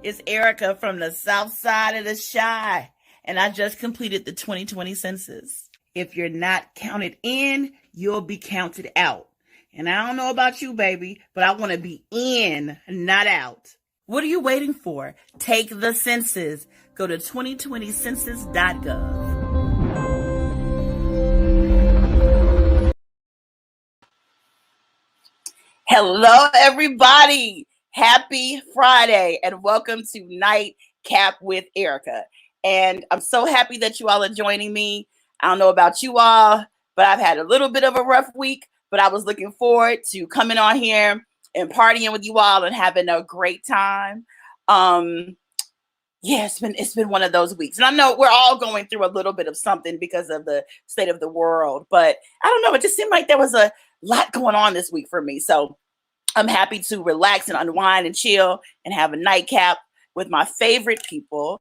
It's Erica from the south side of the Chi, and I just completed the 2020 census. If you're not counted in, you'll be counted out. And I don't know about you, baby, but I want to be in, not out. What are you waiting for? Take the census. Go to 2020census.gov. Hello, everybody. Happy Friday, and welcome to Nightcap with Erica. And I'm so happy that you all are joining me. I don't know about you all, but I've had a little bit of a rough week, but I was looking forward to coming on here and partying with you all and having a great time. It's been one of those weeks. And I know we're all going through a little bit of something because of the state of the world, but I don't know. It just seemed like there was a lot going on this week for me. So I'm happy to relax and unwind and chill and have a nightcap with my favorite people.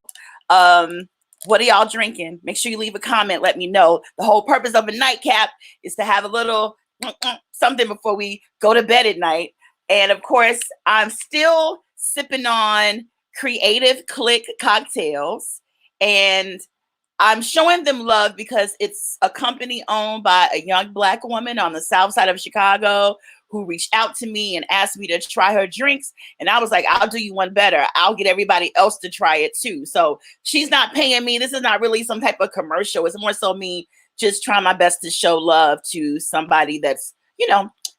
What are y'all drinking? Make sure you leave a comment. Let me know. The whole purpose of a nightcap is to have a little something before we go to bed at night. And of course, I'm still sipping on Creative Click cocktails, and I'm showing them love because it's a company owned by a young Black woman on the south side of Chicago who reached out to me and asked me to try her drinks. And I was like, I'll do you one better. I'll get everybody else to try it too. So she's not paying me. This is not really some type of commercial. It's more so me just trying my best to show love to somebody that's,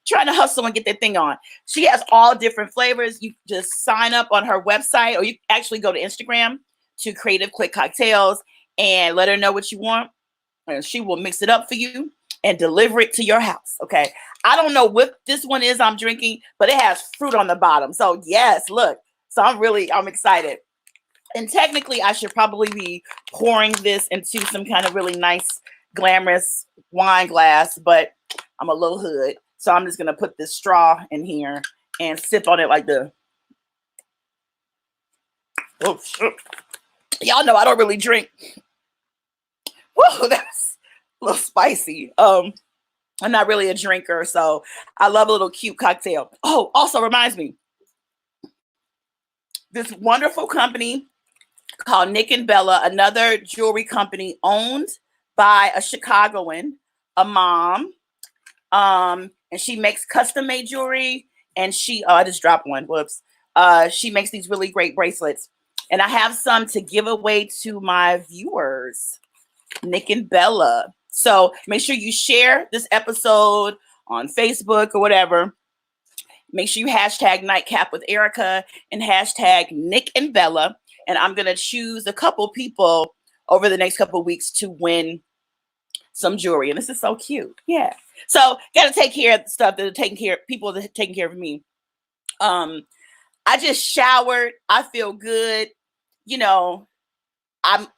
trying to hustle and get their thing on. She has all different flavors. You just sign up on her website, or you actually go to Instagram to Creative Click Cocktails and let her know what you want. And she will mix it up for you and deliver it to your house. Okay. I don't know what this one is I'm drinking, but it has fruit on the bottom. So yes, look. So I'm excited. And technically I should probably be pouring this into some kind of really nice, glamorous wine glass, but I'm a little hood. So I'm just going to put this straw in here and sip on it like the, oh, shit. Y'all know I don't really drink. Whoa, that's a little spicy. I'm not really a drinker, so I love a little cute cocktail. Oh, also reminds me, this wonderful company called Nick and Bella, another jewelry company owned by a Chicagoan, a mom, and she makes custom-made jewelry, and I just dropped one, whoops. She makes these really great bracelets, and I have some to give away to my viewers. Nick and Bella. So make sure you share this episode on Facebook or whatever. Make sure you hashtag Nightcap with Erica and hashtag Nick and Bella. And I'm going to choose a couple people over the next couple of weeks to win some jewelry. And this is so cute. Yeah. So got to take care of the stuff that are taking care of people that are taking care of me. I just showered. I feel good.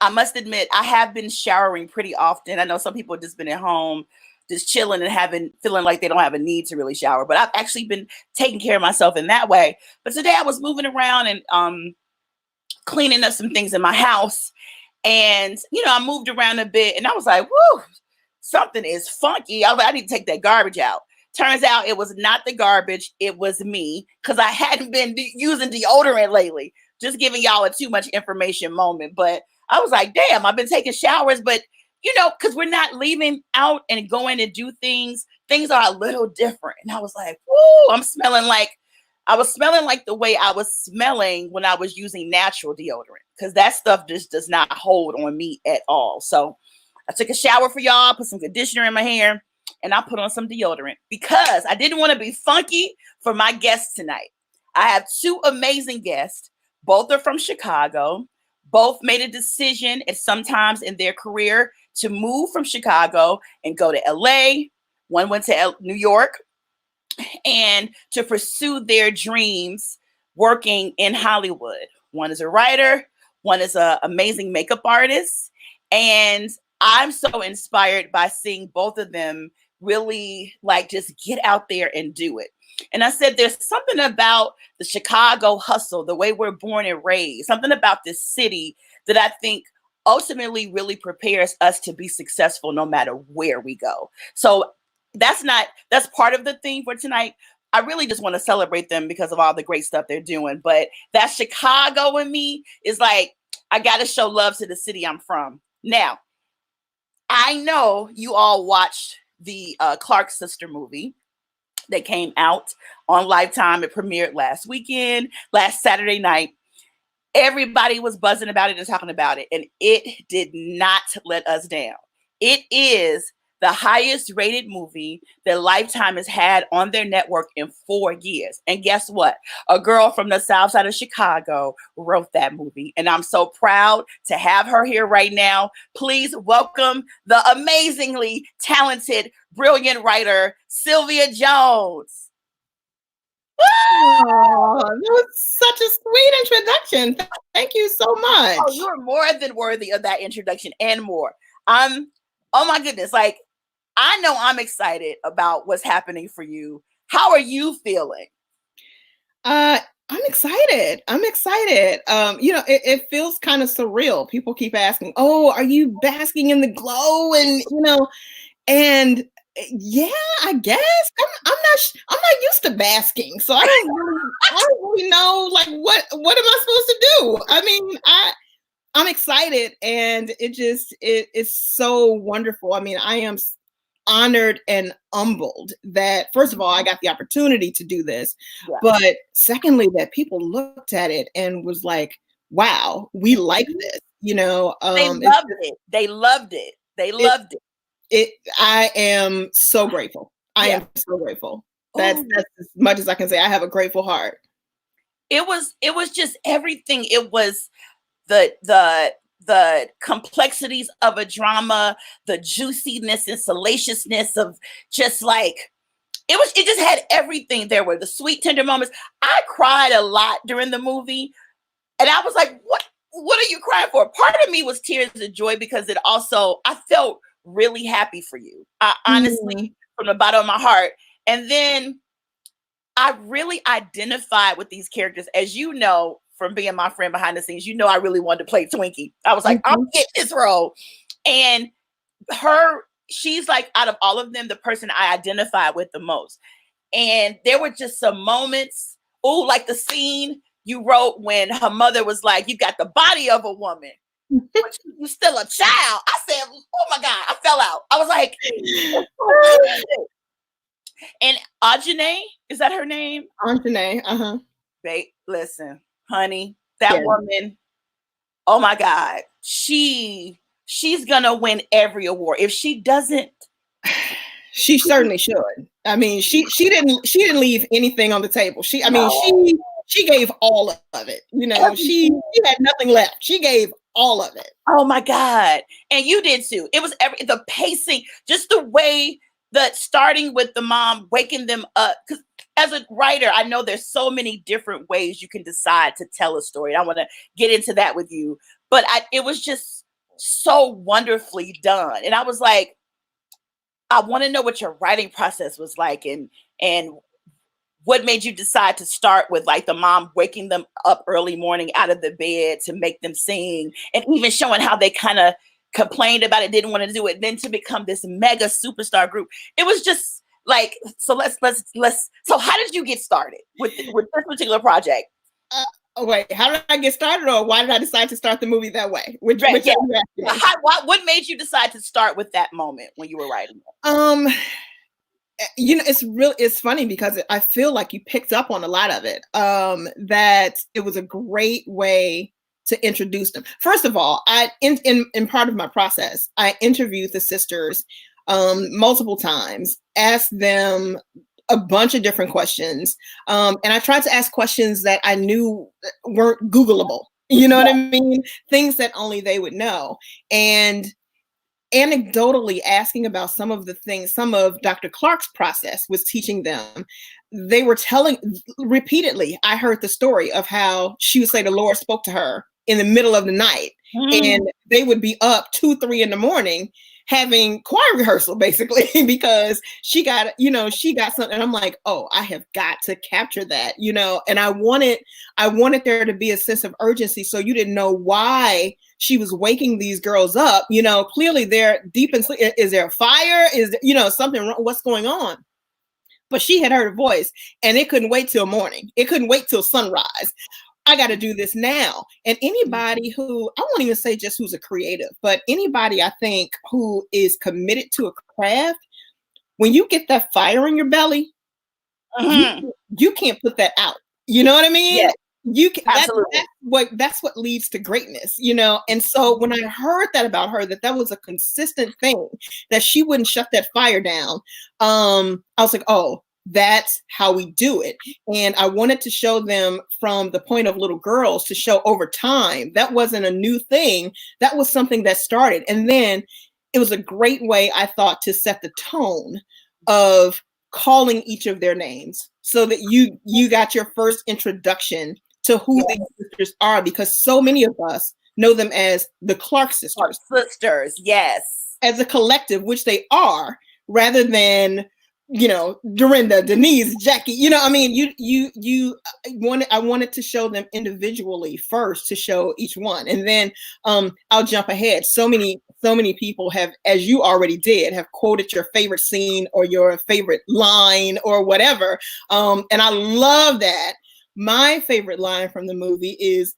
I must admit, I have been showering pretty often. I know some people have just been at home, just chilling and feeling like they don't have a need to really shower. But I've actually been taking care of myself in that way. But today I was moving around and cleaning up some things in my house. And, I moved around a bit and I was like, whoo, something is funky. I was like, I need to take that garbage out. Turns out it was not the garbage. It was me, because I hadn't been using deodorant lately. Just giving y'all a too much information moment. But I was like, damn, I've been taking showers, but because we're not leaving out and going to do things are a little different. And I was like, whoo, I was smelling like the way I was smelling when I was using natural deodorant, because that stuff just does not hold on me at all. So I took a shower for y'all, put some conditioner in my hair, and I put on some deodorant because I didn't want to be funky for my guests tonight. I have two amazing guests. Both are from Chicago. Both made a decision at some times in their career to move from Chicago and go to LA. One went to New York and to pursue their dreams working in Hollywood. One is a writer. One is an amazing makeup artist. And I'm so inspired by seeing both of them really just get out there and do it. And I said, there's something about the Chicago hustle, the way we're born and raised, something about this city that I think ultimately really prepares us to be successful no matter where we go. So that's part of the theme for tonight. I really just want to celebrate them because of all the great stuff they're doing. But that Chicago in me is like, I got to show love to the city I'm from. Now, I know you all watched the Clark Sister movie that came out on Lifetime. It premiered last Saturday night. Everybody was buzzing about it and talking about it, and it did not let us down. It is the highest rated movie that Lifetime has had on their network in 4 years. And guess what? A girl from the south side of Chicago wrote that movie. And I'm so proud to have her here right now. Please welcome the amazingly talented, brilliant writer, Sylvia Jones. Oh, that was such a sweet introduction. Thank you so much. Oh, you're more than worthy of that introduction and more. Oh my goodness. Like, I know I'm excited about what's happening for you. How are you feeling? I'm excited. It feels kind of surreal. People keep asking, "Oh, are you basking in the glow?" And and yeah, I guess I'm not used to basking, so I don't really know like what am I supposed to do? I mean, I'm excited, and it's so wonderful. I mean, I am honored and humbled that, first of all, I got the opportunity to do this, but secondly, that people looked at it and was like, wow, we like this, they loved it. They loved it. I am so grateful. I am so grateful. That's as much as I can say. I have a grateful heart. It was just everything. It was the complexities of a drama, the juiciness and salaciousness of just like, it just had everything. There were the sweet, tender moments. I cried a lot during the movie, and I was like, what are you crying for? Part of me was tears of joy because I felt really happy for you. Honestly, from the bottom of my heart. And then I really identified with these characters. As you know, from being my friend behind the scenes, I really wanted to play Twinkie. I was like, I'm getting this role. And she's like, out of all of them, the person I identified with the most. And there were just some moments, like the scene you wrote when her mother was like, you got the body of a woman, but you're still a child. I said, oh my God, I fell out. I was like, and Ajane, is that her name? Ajane, Babe, listen, honey, that woman, oh my God, she's gonna win every award. If she doesn't, she certainly should. I mean, she didn't leave anything on the table. She gave all of it. She had nothing left. She gave all of it. Oh my God. And you did too. It was the pacing, just the way that starting with the mom, waking them up. Because as a writer, I know there's so many different ways you can decide to tell a story. And I want to get into that with you. But it was just so wonderfully done. And I was like, I want to know what your writing process was like, and what made you decide to start with like the mom waking them up early morning out of the bed to make them sing, and even showing how they kind of complained about it, didn't want to do it, then to become this mega superstar group. It was just like, so let's so how did you get started with this particular project? Wait, how did I get started, or why did I decide to start the movie that way? What made you decide to start with that moment when you were writing it? It's funny because I feel like you picked up on a lot of it. That it was a great way to introduce them. First of all, in part of my process, I interviewed the sisters multiple times, asked them a bunch of different questions. And I tried to ask questions that I knew weren't Googleable. You know what I mean? Things that only they would know. And anecdotally asking about some of Dr. Clark's process was teaching them. They were telling repeatedly, I heard the story of how she would say the Lord spoke to her in the middle of the night, and they would be up 2-3 in the morning having choir rehearsal basically because she got something. And I'm like, oh, I have got to capture that, and I wanted there to be a sense of urgency. So you didn't know why she was waking these girls up. Clearly they're deep in sleep. Is there a fire? Is there, something wrong? What's going on? but she had heard a voice, and it couldn't wait till morning. It couldn't wait till sunrise. I got to do this now. And anybody who, I won't even say just who's a creative, but anybody I think who is committed to a craft, when you get that fire in your belly, you can't put that out. You know what I mean? Yeah. You can, that's what leads to greatness, you know. And so when I heard that about her, that was a consistent thing, that she wouldn't shut that fire down, I was like, oh, that's how we do it. And I wanted to show them from the point of little girls, to show over time that wasn't a new thing. That was something that started. And then it was a great way, I thought, to set the tone of calling each of their names, so that you got your first introduction to who these sisters are, because so many of us know them as the Clark sisters. Clark sisters, yes. As a collective, which they are, rather than, you know, Dorinda, Denise, Jackie, you know, I mean, I wanted to show them individually first, to show each one. And then I'll jump ahead. So many people have, as you already did, have quoted your favorite scene or your favorite line or whatever. And I love that. My favorite line from the movie is,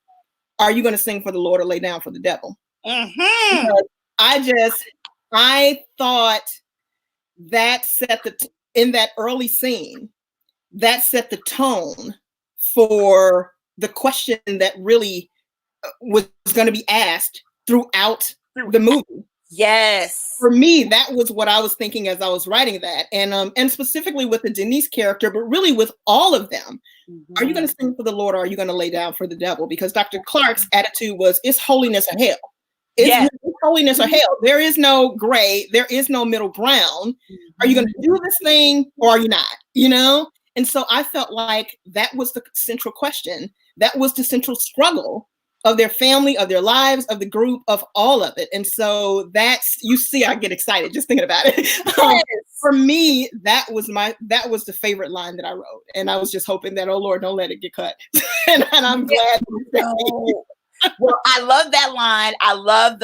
"Are you going to sing for the Lord or lay down for the devil?" Because I thought that set in that early scene, that set the tone for the question that really was going to be asked throughout the movie. Yes. For me, that was what I was thinking as I was writing that. And specifically with the Denise character, but really with all of them. Are you going to sing for the Lord, or are you going to lay down for the devil? Because Dr. Clark's attitude was, it's holiness or hell. It's holiness or hell. There is no gray. There is no middle ground. Are you going to do this thing, or are you not? You know? And so I felt like that was the central question. That was the central struggle of their family, of their lives, of the group, of all of it. And so that's, you see, I get excited just thinking about it. For me, that was the favorite line that I wrote. And I was just hoping that, oh Lord, don't let it get cut. and I'm glad. Well, I love that line. I love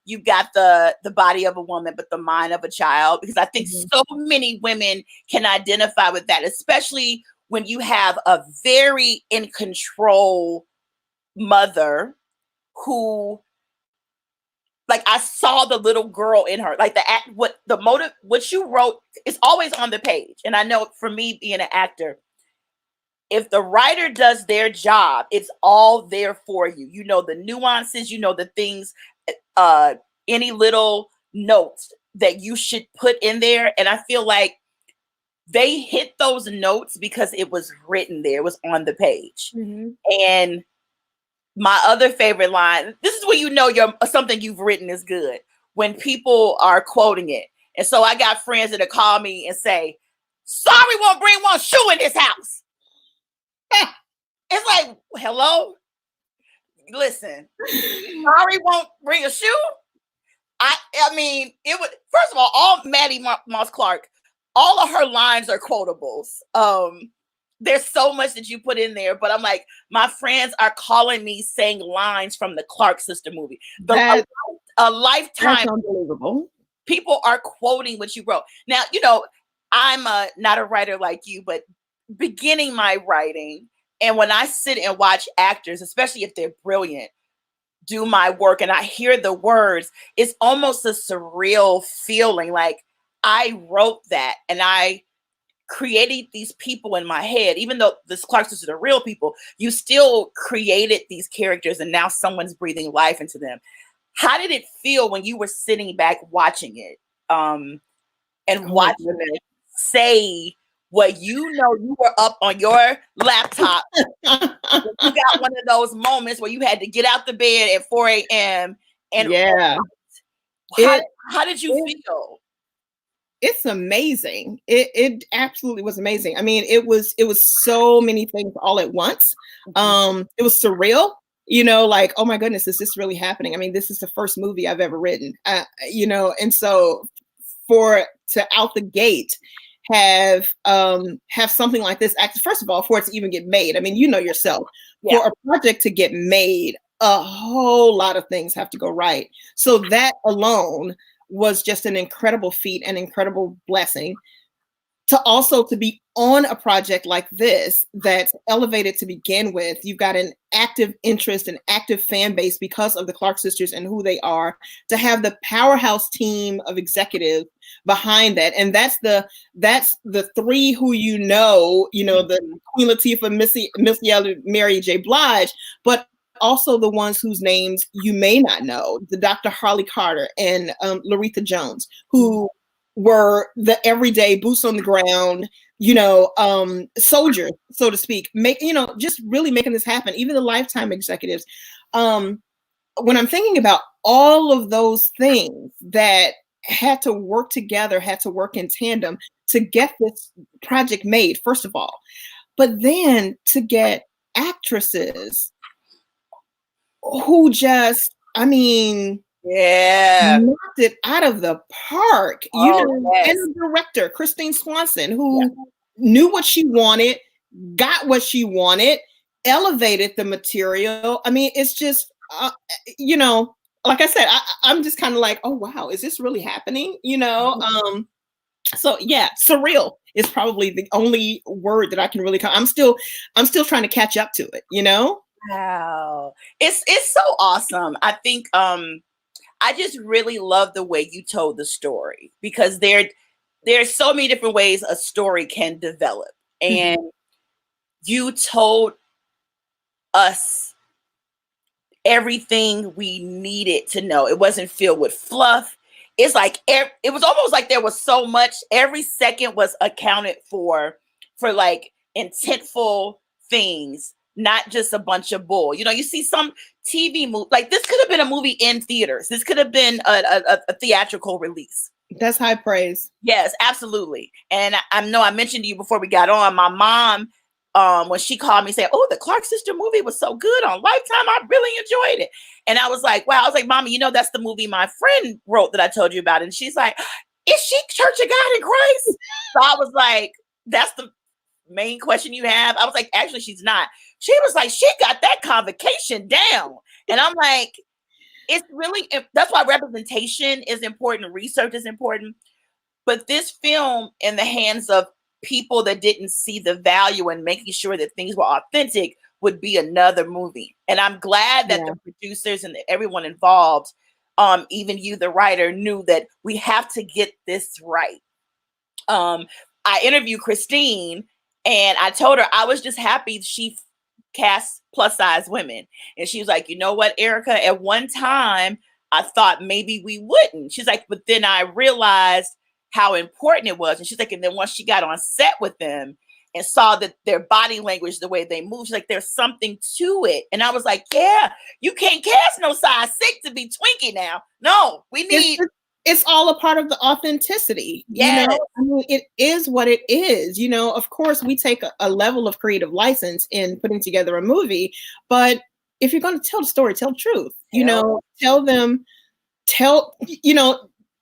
you got the body of a woman, but the mind of a child, because I think so many women can identify with that, especially when you have a very in control mother who, like, I saw the little girl in her, like what you wrote is always on the page. And I know, for me being an actor, if the writer does their job, it's all there for you. You know the nuances, you know the things, any little notes that you should put in there. And I feel like they hit those notes because it was written there, it was on the page. And my other favorite line, this is when you know something you've written is good, when people are quoting it. And so I got friends that call me and say, "Sorry, won't bring one shoe in this house." It's like, hello? Listen, sorry won't bring a shoe? I mean, it would, first of all Maddie Moss Clark, all of her lines are quotables. There's so much that you put in there, but I'm like, my friends are calling me saying lines from the Clark Sister movie. A lifetime. That's unbelievable. People are quoting what you wrote. Now, you know, I'm not a writer like you, but beginning my writing, and when I sit and watch actors, especially if they're brilliant, do my work and I hear the words, it's almost a surreal feeling. Like, I wrote that and I created these people in my head. Even though the Clark sisters are real people, you still created these characters, and now someone's breathing life into them. How did it feel when you were sitting back watching it, and watching it say what, you know, you were up on your laptop? You got one of those moments where you had to get out the bed at 4 a.m. and how did you feel? It's amazing. It absolutely was amazing. I mean, it was so many things all at once. It was surreal, you know, like, oh my goodness, is this really happening? I mean, this is the first movie I've ever written, you know, and so to out the gate have something like this, first of all, for it to even get made. I mean, you know yourself, for a project to get made, a whole lot of things have to go right. So that alone was just an incredible feat, an incredible blessing. to be on a project like this that's elevated to begin with. You've got an active interest and active fan base because of the Clark sisters and who they are, to have the powerhouse team of executives behind that. And that's the three who the Queen Latifah, Missy Elliott, Mary J. Blige, but also the ones whose names you may not know, the Dr. Harley Carter and Laretha Jones, who were the everyday boots on the ground, soldiers, so to speak, just really making this happen. Even the Lifetime executives. When I'm thinking about all of those things that had to work together, had to work in tandem to get this project made, first of all, but then to get actresses who just, knocked it out of the park, yes. And the director, Christine Swanson, who knew what she wanted, got what she wanted, elevated the material. It's just, like I said, I'm just kind of like, oh, wow, is this really happening? So yeah, surreal is probably the only word that I can really I'm still trying to catch up to it, Wow. It's so awesome. I think, I just really love the way you told the story, because there's so many different ways a story can develop. And you told us everything we needed to know. It wasn't filled with fluff. It's like, it was almost like there was so much, every second was accounted for like intentful things, not just a bunch of bull. You see some TV movie, like this could have been a movie in theaters. This could have been a theatrical release. That's high praise. Yes, absolutely. And I know I mentioned to you before we got on, my mom, when she called me saying, oh, the Clark sister movie was so good on Lifetime, I really enjoyed it. And I was like, wow. I was like, Mommy, that's the movie my friend wrote that I told you about. And she's like, is she Church of God in Christ? So I was like, that's the main question you have? I was like, actually, she's not. She was like, she got that convocation down. And I'm like, it's really, that's why representation is important. Research is important. But this film, in the hands of people that didn't see the value in making sure that things were authentic, would be another movie. And I'm glad that the producers and everyone involved, even you, the writer, knew that we have to get this right. I interviewed Christine, and I told her I was just happy she cast plus size women. And she was like, you know what, Erica, at one time I thought maybe we wouldn't. She's like, but then I realized how important it was. And she's like, and then once she got on set with them and saw that their body language, the way they move, she's like, there's something to it. And I was like, yeah, you can't cast no size 6 to be Twinkie now. No, we need... It's all a part of the authenticity. Yes. It is what it is. Of course, we take a level of creative license in putting together a movie, but if you're going to tell the story, tell the truth.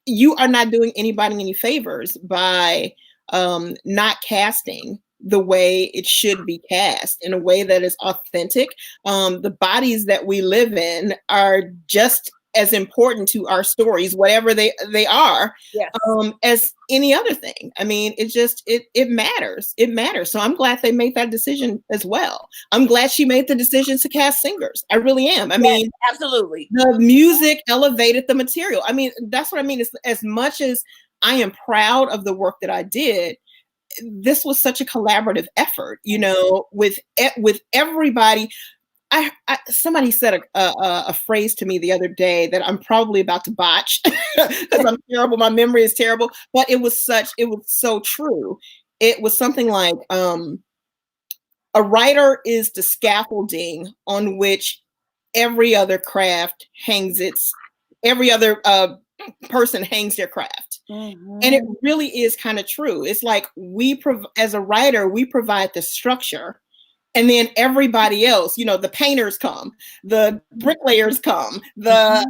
You are not doing anybody any favors by not casting the way it should be cast, in a way that is authentic. The bodies that we live in are just as important to our stories, whatever they are, as any other thing. It matters. It matters. So I'm glad they made that decision as well. I'm glad she made the decision to cast singers. I really am. Absolutely. The music elevated the material. That's what I mean. It's, as much as I am proud of the work that I did, this was such a collaborative effort, with everybody. Somebody said a phrase to me the other day that I'm probably about to botch because I'm terrible. My memory is terrible, but it was so true. It was something like, a writer is the scaffolding on which every other craft every other person hangs their craft. Mm-hmm. And it really is kind of true. It's like as a writer, we provide the structure. And then everybody else, the painters come, the bricklayers come, the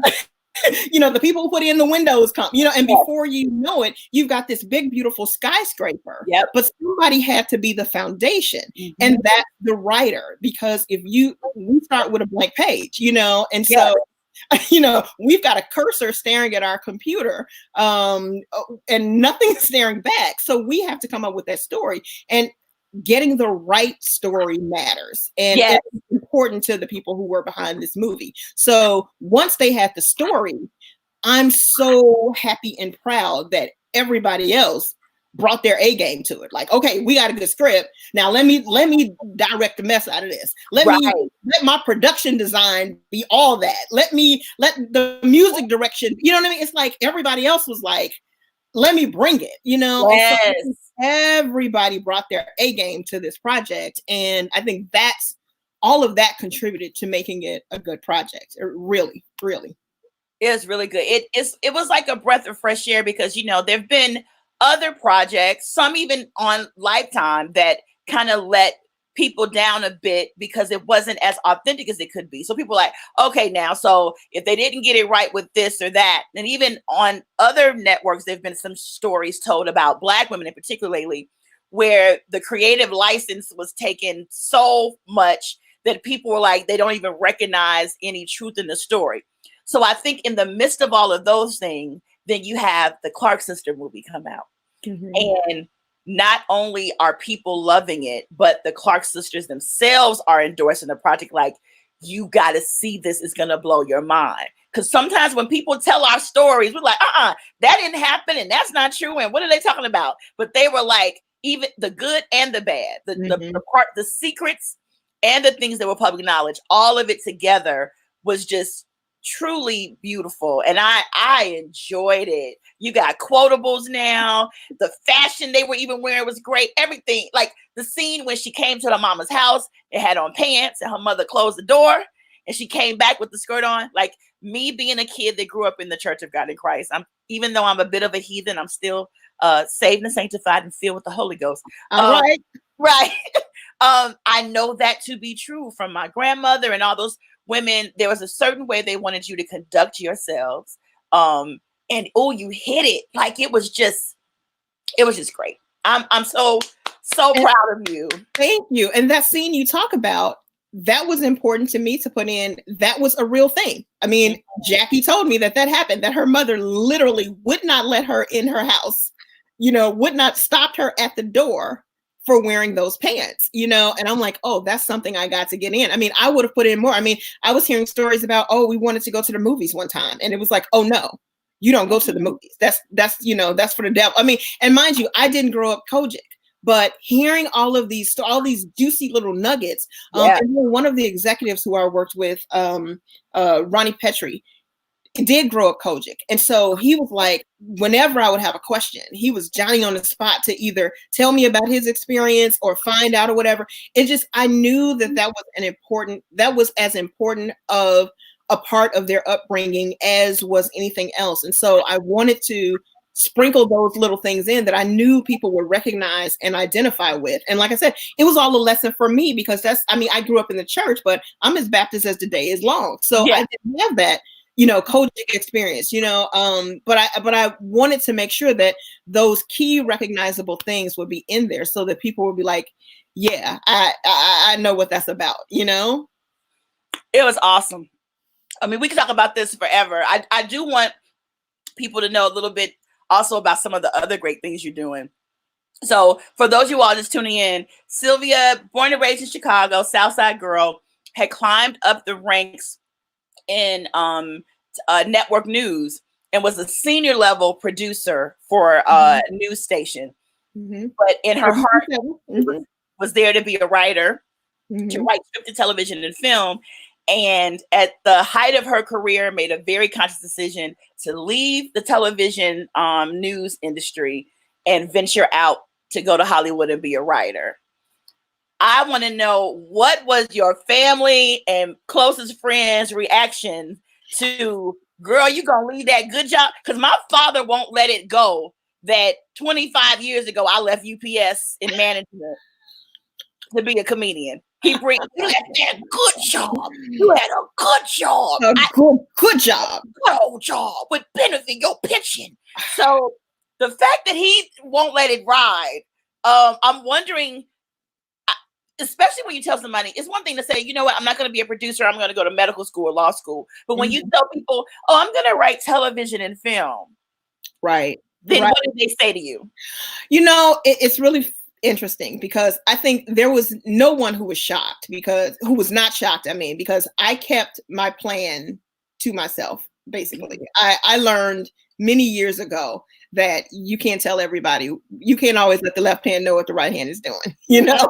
the people who put in the windows come, and before you know it, you've got this big, beautiful skyscraper. Yep. But somebody had to be the foundation. Mm-hmm. And that's the writer, because we start with a blank page, and so we've got a cursor staring at our computer, and nothing's staring back. So we have to come up with that story, and getting the right story matters. And Yes. it's important to the people who were behind this movie. So once they had the story, I'm so happy and proud that everybody else brought their A game to it. Like, okay, we got a good script. Now let me direct the mess out of this. Let my production design be all that. Let the music direction, you know what I mean? It's like everybody else was like, let me bring it, Yes. So everybody brought their A game to this project. And I think that's all of that contributed to making it a good project. Really, really. It was really good. It was like a breath of fresh air because, there've been other projects, some even on Lifetime, that kind of let people down a bit because it wasn't as authentic as it could be. So people are like, okay, now, so if they didn't get it right with this or that, and even on other networks, there've been some stories told about Black women in particular lately, where the creative license was taken so much that people were like, they don't even recognize any truth in the story. So I think in the midst of all of those things, then you have the Clark Sister movie come out. And not only are people loving it, but the Clark sisters themselves are endorsing the project. Like, you got to see this, is going to blow your mind. Because sometimes when people tell our stories, we're like, that didn't happen. And that's not true. And what are they talking about? But they were like, even the good and the bad, the secrets and the things that were public knowledge, all of it together was just truly beautiful. And I enjoyed it. You got quotables now. The fashion they were even wearing was great. Everything, like the scene when she came to her mama's house, it had on pants and her mother closed the door and she came back with the skirt on. Like, me being a kid that grew up in the Church of God in Christ, even though I'm a bit of a heathen, I'm still saved and sanctified and filled with the Holy Ghost. Right. I know that to be true from my grandmother and all those women. There was a certain way they wanted you to conduct yourselves. And you hit it. Like, it was just great. I'm so proud of you. Thank you. And that scene you talk about, that was important to me to put in. That was a real thing. I mean, Jackie told me that happened, that her mother literally would not let her in her house, would not stop her at the door for wearing those pants, and I'm like, oh, that's something I got to get in. I mean, I would have put in more. I mean, I was hearing stories about, we wanted to go to the movies one time. And it was like, oh no, you don't go to the movies. That's for the devil. I mean, and mind you, I didn't grow up Kojic, but hearing all these juicy little nuggets, and one of the executives who I worked with, Ronnie Petrie, did grow up Kojic. And so he was like, whenever I would have a question, he was Johnny on the spot to either tell me about his experience or find out or whatever. I knew that was as important of a part of their upbringing as was anything else. And so I wanted to sprinkle those little things in that I knew people would recognize and identify with. And like I said, it was all a lesson for me because I grew up in the church, but I'm as Baptist as the day is long. So I didn't have that Kojic experience, but I wanted to make sure that those key recognizable things would be in there so that people would be like, yeah, I know what that's about, It was awesome. I mean, we can talk about this forever. I do want people to know a little bit also about some of the other great things you're doing. So for those of you all just tuning in, Sylvia, born and raised in Chicago, Southside girl, had climbed up the ranks in network news and was a senior level producer for a news station. But in her heart was there to be a writer, to write scripted television and film. And at the height of her career, made a very conscious decision to leave the television news industry and venture out to go to Hollywood and be a writer. I want to know, what was your family and closest friends' reaction to, girl, you gonna leave that good job? Because my father won't let it go that 25 years ago I left UPS in management to be a comedian. You left that good job. You had a good job. Good job. Good old job with benefit, your pension. So the fact that he won't let it ride, I'm wondering, especially when you tell somebody, it's one thing to say, you know what, I'm not going to be a producer. I'm going to go to medical school or law school. But when you tell people, oh, I'm going to write television and film. Right. Then what do they say to you? You know, it's really interesting because I think there was no one who was shocked who was not shocked. I mean, because I kept my plan to myself, basically. I learned many years ago that you can't tell everybody. You can't always let the left hand know what the right hand is doing, you know?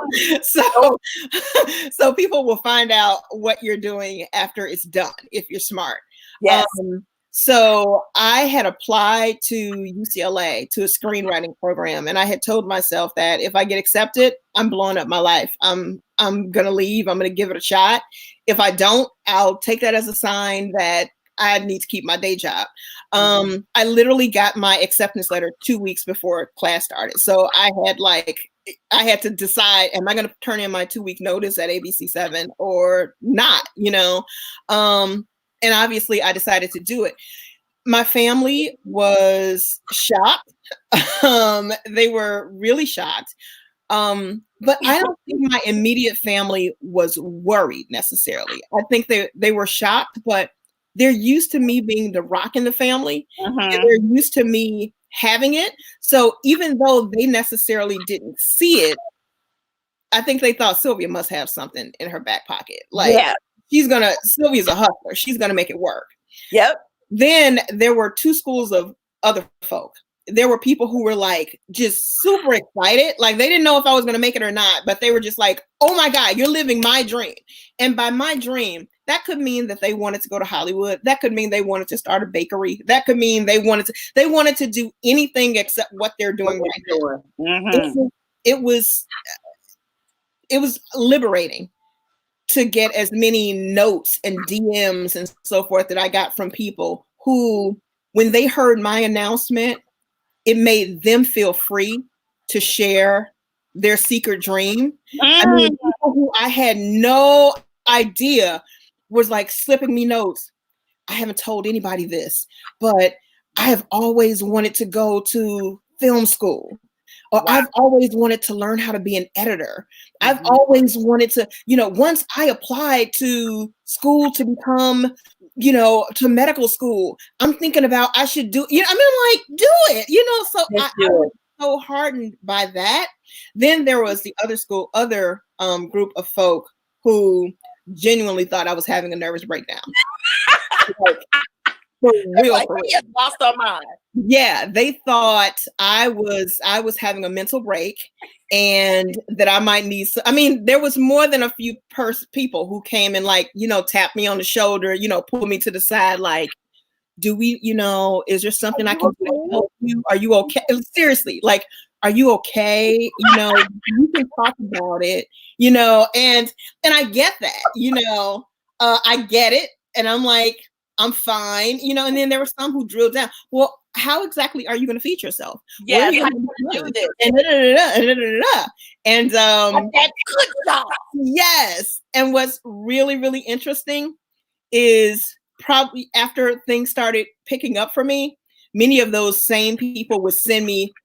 So people will find out what you're doing after it's done, if you're smart. Yes. So I had applied to UCLA to a screenwriting program, and I had told myself that if I get accepted, I'm blowing up my life. I'm going to leave. I'm going to give it a shot. If I don't, I'll take that as a sign that I need to keep my day job. I literally got my acceptance letter 2 weeks before class started. So I had to decide, am I going to turn in my 2-week notice at ABC7 or not, you know? And obviously I decided to do it. My family was shocked. They were really shocked. But I don't think my immediate family was worried necessarily. I think they were shocked, but they're used to me being the rock in the family. And they're used to me having it. So even though they necessarily didn't see it, I think they thought Sylvia must have something in her back pocket. Like, Sylvia's a hustler. She's going to make it work. Yep. Then there were two schools of other folk. There were people who were like just super excited. Like they didn't know if I was going to make it or not, but they were just like, oh my God, you're living my dream. And by my dream, that could mean that they wanted to go to Hollywood. That could mean they wanted to start a bakery. That could mean they wanted to do anything except what they're doing right now. It was liberating to get as many notes and DMs and so forth that I got from people who, when they heard my announcement, it made them feel free to share their secret dream. I mean, people who I had no idea was like slipping me notes. I haven't told anybody this, but I have always wanted to go to film school. Or I've always wanted to learn how to be an editor. I've always wanted to, once I applied to school to become, to medical school, I'm thinking about I should do, I'm like, do it, so I was so hardened by that. Then there was the other group of folk who genuinely thought I was having a nervous breakdown. For real. Lost our mind. Yeah, they thought I was having a mental break and that I might need there was more than a few people who came and tapped me on the shoulder, pulled me to the side, like, do we, is there something I can do to help you? Are you okay? Seriously, like, are you okay? You can talk about it, and I get that, I get it. And I'm like, I'm fine, and then there were some who drilled down. Well, how exactly are you going to feed yourself? Yeah, how do this? And that's good job. Yes. And what's really, really interesting is probably after things started picking up for me, many of those same people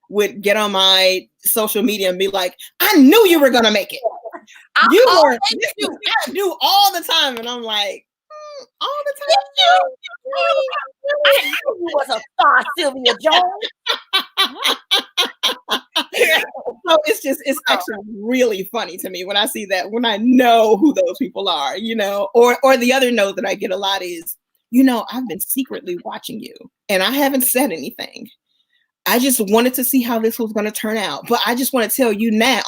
would get on my social media and be like, I knew you were going to make it. I knew all the time. And I'm like, all the time. I knew you was a star, Sylvia Jones. So it's actually really funny to me when I see that, when I know who those people are, or the other note that I get a lot is, I've been secretly watching you and I haven't said anything. I just wanted to see how this was going to turn out. But I just want to tell you now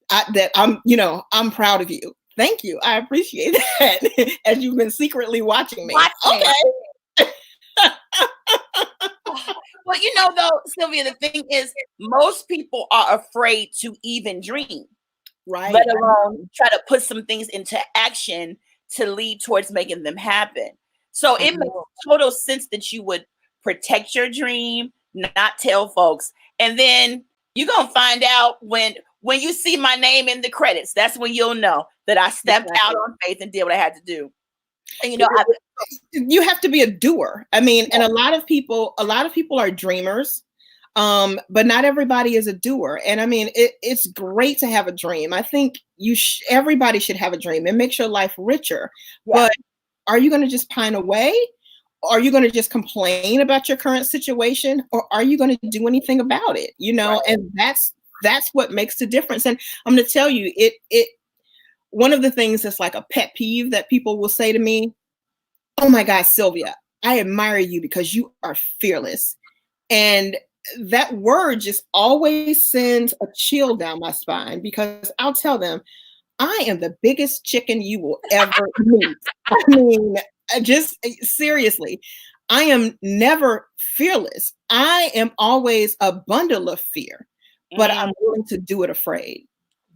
that I'm proud of you. Thank you. I appreciate that. As you've been secretly watching me. Okay. Well, though, Sylvia, the thing is, most people are afraid to even dream. Right. Let alone try to put some things into action to lead towards making them happen. So it makes total sense that you would protect your dream, not tell folks. And then you're going to find out when you see my name in the credits, that's when you'll know that I stepped out on faith and did what I had to do. And you have to be a doer. And a lot of people are dreamers. But not everybody is a doer. And I mean, it's great to have a dream. I think everybody should have a dream. It makes your life richer. Yeah. But are you going to just pine away? Are you going to just complain about your current situation? Or are you going to do anything about it? You know, right. And that's what makes the difference. And I'm going to tell you, one of the things that's like a pet peeve that people will say to me, oh my God, Sylvia, I admire you because you are fearless. And that word just always sends a chill down my spine, because I'll tell them, I am the biggest chicken you will ever meet. I mean, just seriously, I am never fearless. I am always a bundle of fear, but I'm willing to do it afraid.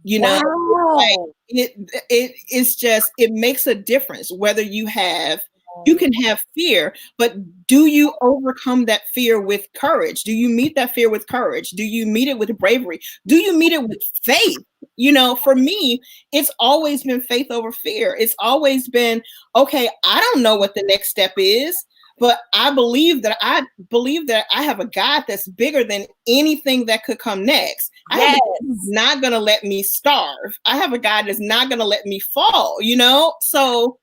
You know, like it's just, it makes a difference whether you can have fear, but do you overcome that fear with courage? Do you meet that fear with courage? Do you meet it with bravery? Do you meet it with faith? You know, for me, it's always been faith over fear. It's always been, okay, I don't know what the next step is, but I believe that I have a God that's bigger than anything that could come next. I have a God who's not going to let me starve. I have a God that's not going to let me fall, you know? So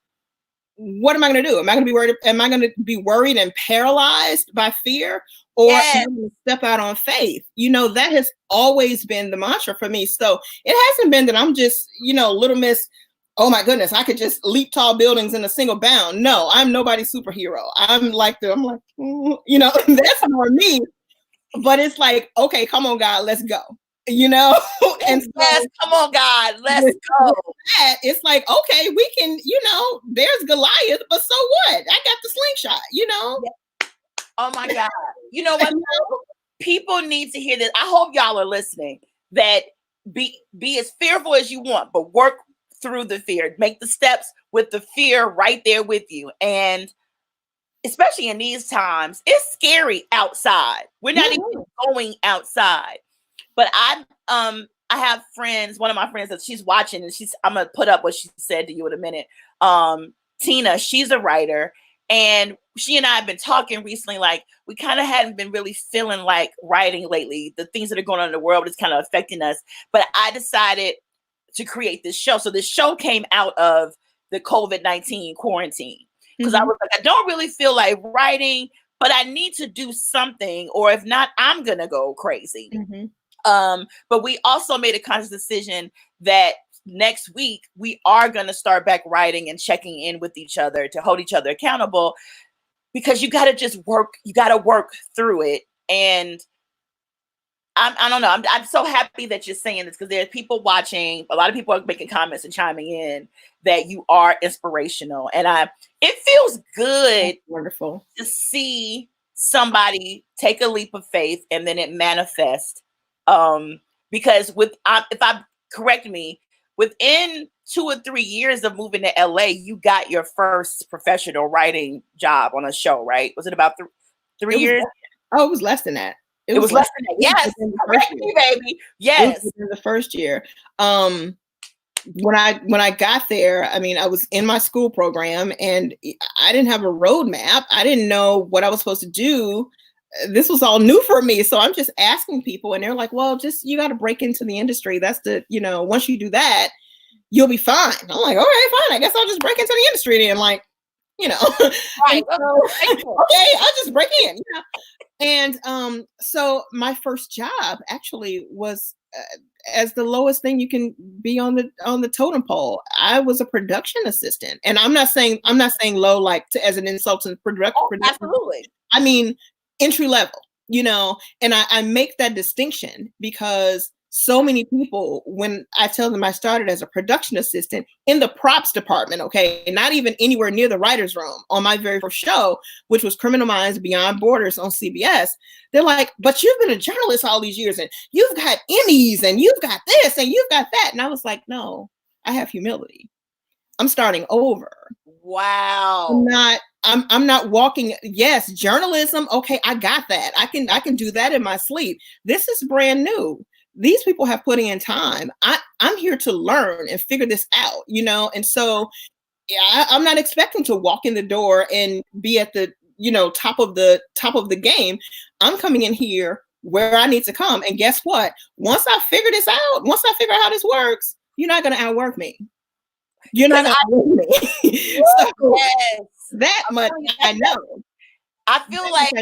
what am I going to do? Am I going to be worried? Am I going to be worried and paralyzed by fear, or am I going to step out on faith? You know, that has always been the mantra for me. So it hasn't been that I'm just, you know, little miss, oh my goodness, I could just leap tall buildings in a single bound. No, I'm nobody's superhero. I'm like, you know, that's more me. But it's like, okay, come on, God, let's go. You know, and yes, come on, God, let's go. It's like, okay, we can, you know, there's Goliath, but so what? I got the slingshot, you know. Oh my God. You know what? People need to hear this. I hope y'all are listening. That be as fearful as you want, but work through the fear. Make the steps with the fear right there with you. And especially in these times, it's scary outside. We're not even going outside. But I have friends, one of my friends that she's watching, and I'm gonna put up what she said to you in a minute. Tina, she's a writer, and she and I have been talking recently, like we kind of hadn't been really feeling like writing lately. The things that are going on in the world is kind of affecting us. But I decided to create this show. So this show came out of the COVID-19 quarantine, because I was like, I don't really feel like writing, but I need to do something, or if not, I'm gonna go crazy. But we also made a conscious decision that next week we are going to start back writing and checking in with each other to hold each other accountable, because you got to just work. You got to work through it. And I don't know. I'm so happy that you're saying this, because there's people watching. A lot of people are making comments and chiming in that you are inspirational. And it feels good. That's wonderful to see somebody take a leap of faith and then it manifests. Because correct me, within 2 or 3 years of moving to LA, you got your first professional writing job on a show, right? Was it about 3 years? It was less than that. It was less than that. Yes, correct me, baby. Yes, it was in the first year. When I got there, I mean, I was in my school program and I didn't have a roadmap. I didn't know what I was supposed to do. This was all new for me. So I'm just asking people, and they're like, well, you got to break into the industry. That's once you do that, you'll be fine. I'm like, all right, fine. I guess I'll just break into the industry then. Like, right. Okay, I'll just break in. And so my first job actually was as the lowest thing you can be on the totem pole. I was a production assistant, and I'm not saying low like as an insult to production. Absolutely. I mean, entry level, and I make that distinction because so many people, when I tell them I started as a production assistant in the props department, okay, not even anywhere near the writer's room, on my very first show, which was Criminal Minds Beyond Borders on CBS, they're like, but you've been a journalist all these years and you've got Emmys and you've got this and you've got that. And I was like, no, I have humility. I'm starting over. Wow. I'm not walking. Yes, journalism. Okay, I got that. I can do that in my sleep. This is brand new. These people have put in time. I'm here to learn and figure this out, And so, yeah, I'm not expecting to walk in the door and be at the top of the game. I'm coming in here where I need to come. And guess what? Once I figure out how this works, you're not going to outwork me. You're not going to outwork me. So yes. that much I know. I feel like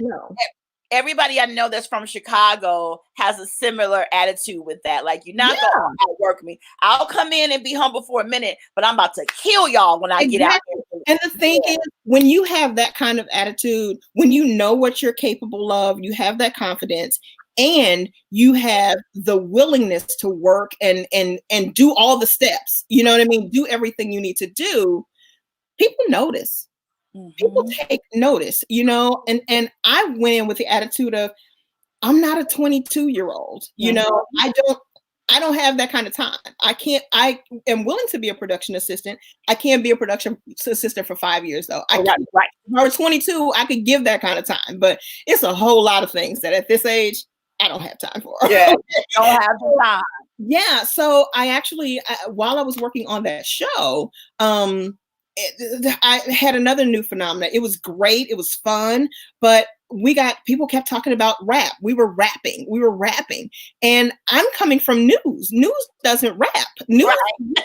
everybody I know that's from Chicago has a similar attitude with that. Like, you're not going to outwork me. I'll come in and be humble for a minute, but I'm about to kill y'all when I get out there. And the thing is, when you have that kind of attitude, when you know what you're capable of, you have that confidence, and you have the willingness to work and do all the steps, you know what I mean? Do everything you need to do. People notice. People take notice, you know, and I went in with the attitude of, I'm not a 22-year-old, you know, I don't have that kind of time. I am willing to be a production assistant. I can't be a production assistant for 5 years though. Right. If I were 22, I could give that kind of time, but it's a whole lot of things that at this age, I don't have time for. Yeah, don't have the time. Yeah. So I actually, while I was working on that show, I had another new phenomenon. It was great. It was fun, but people kept talking about rap. We were rapping. And I'm coming from news. News doesn't rap. News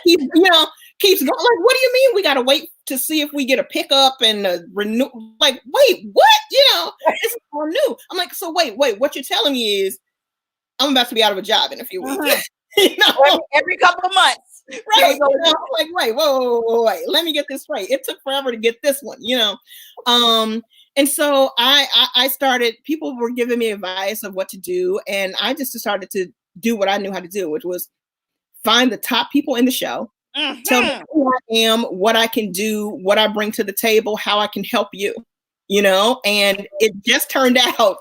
keeps going. Like, what do you mean we got to wait to see if we get a pickup and renew? Like, wait, what? You know, this is all new. I'm like, so wait, what you're telling me is I'm about to be out of a job in a few weeks. You know? Every couple of months. Right. You know, like, wait, wait. Let me get this right. It took forever to get this one, you know. And so I started, people were giving me advice of what to do. And I just started to do what I knew how to do, which was find the top people in the show, tell me who I am, what I can do, what I bring to the table, how I can help you, you know. And it just turned out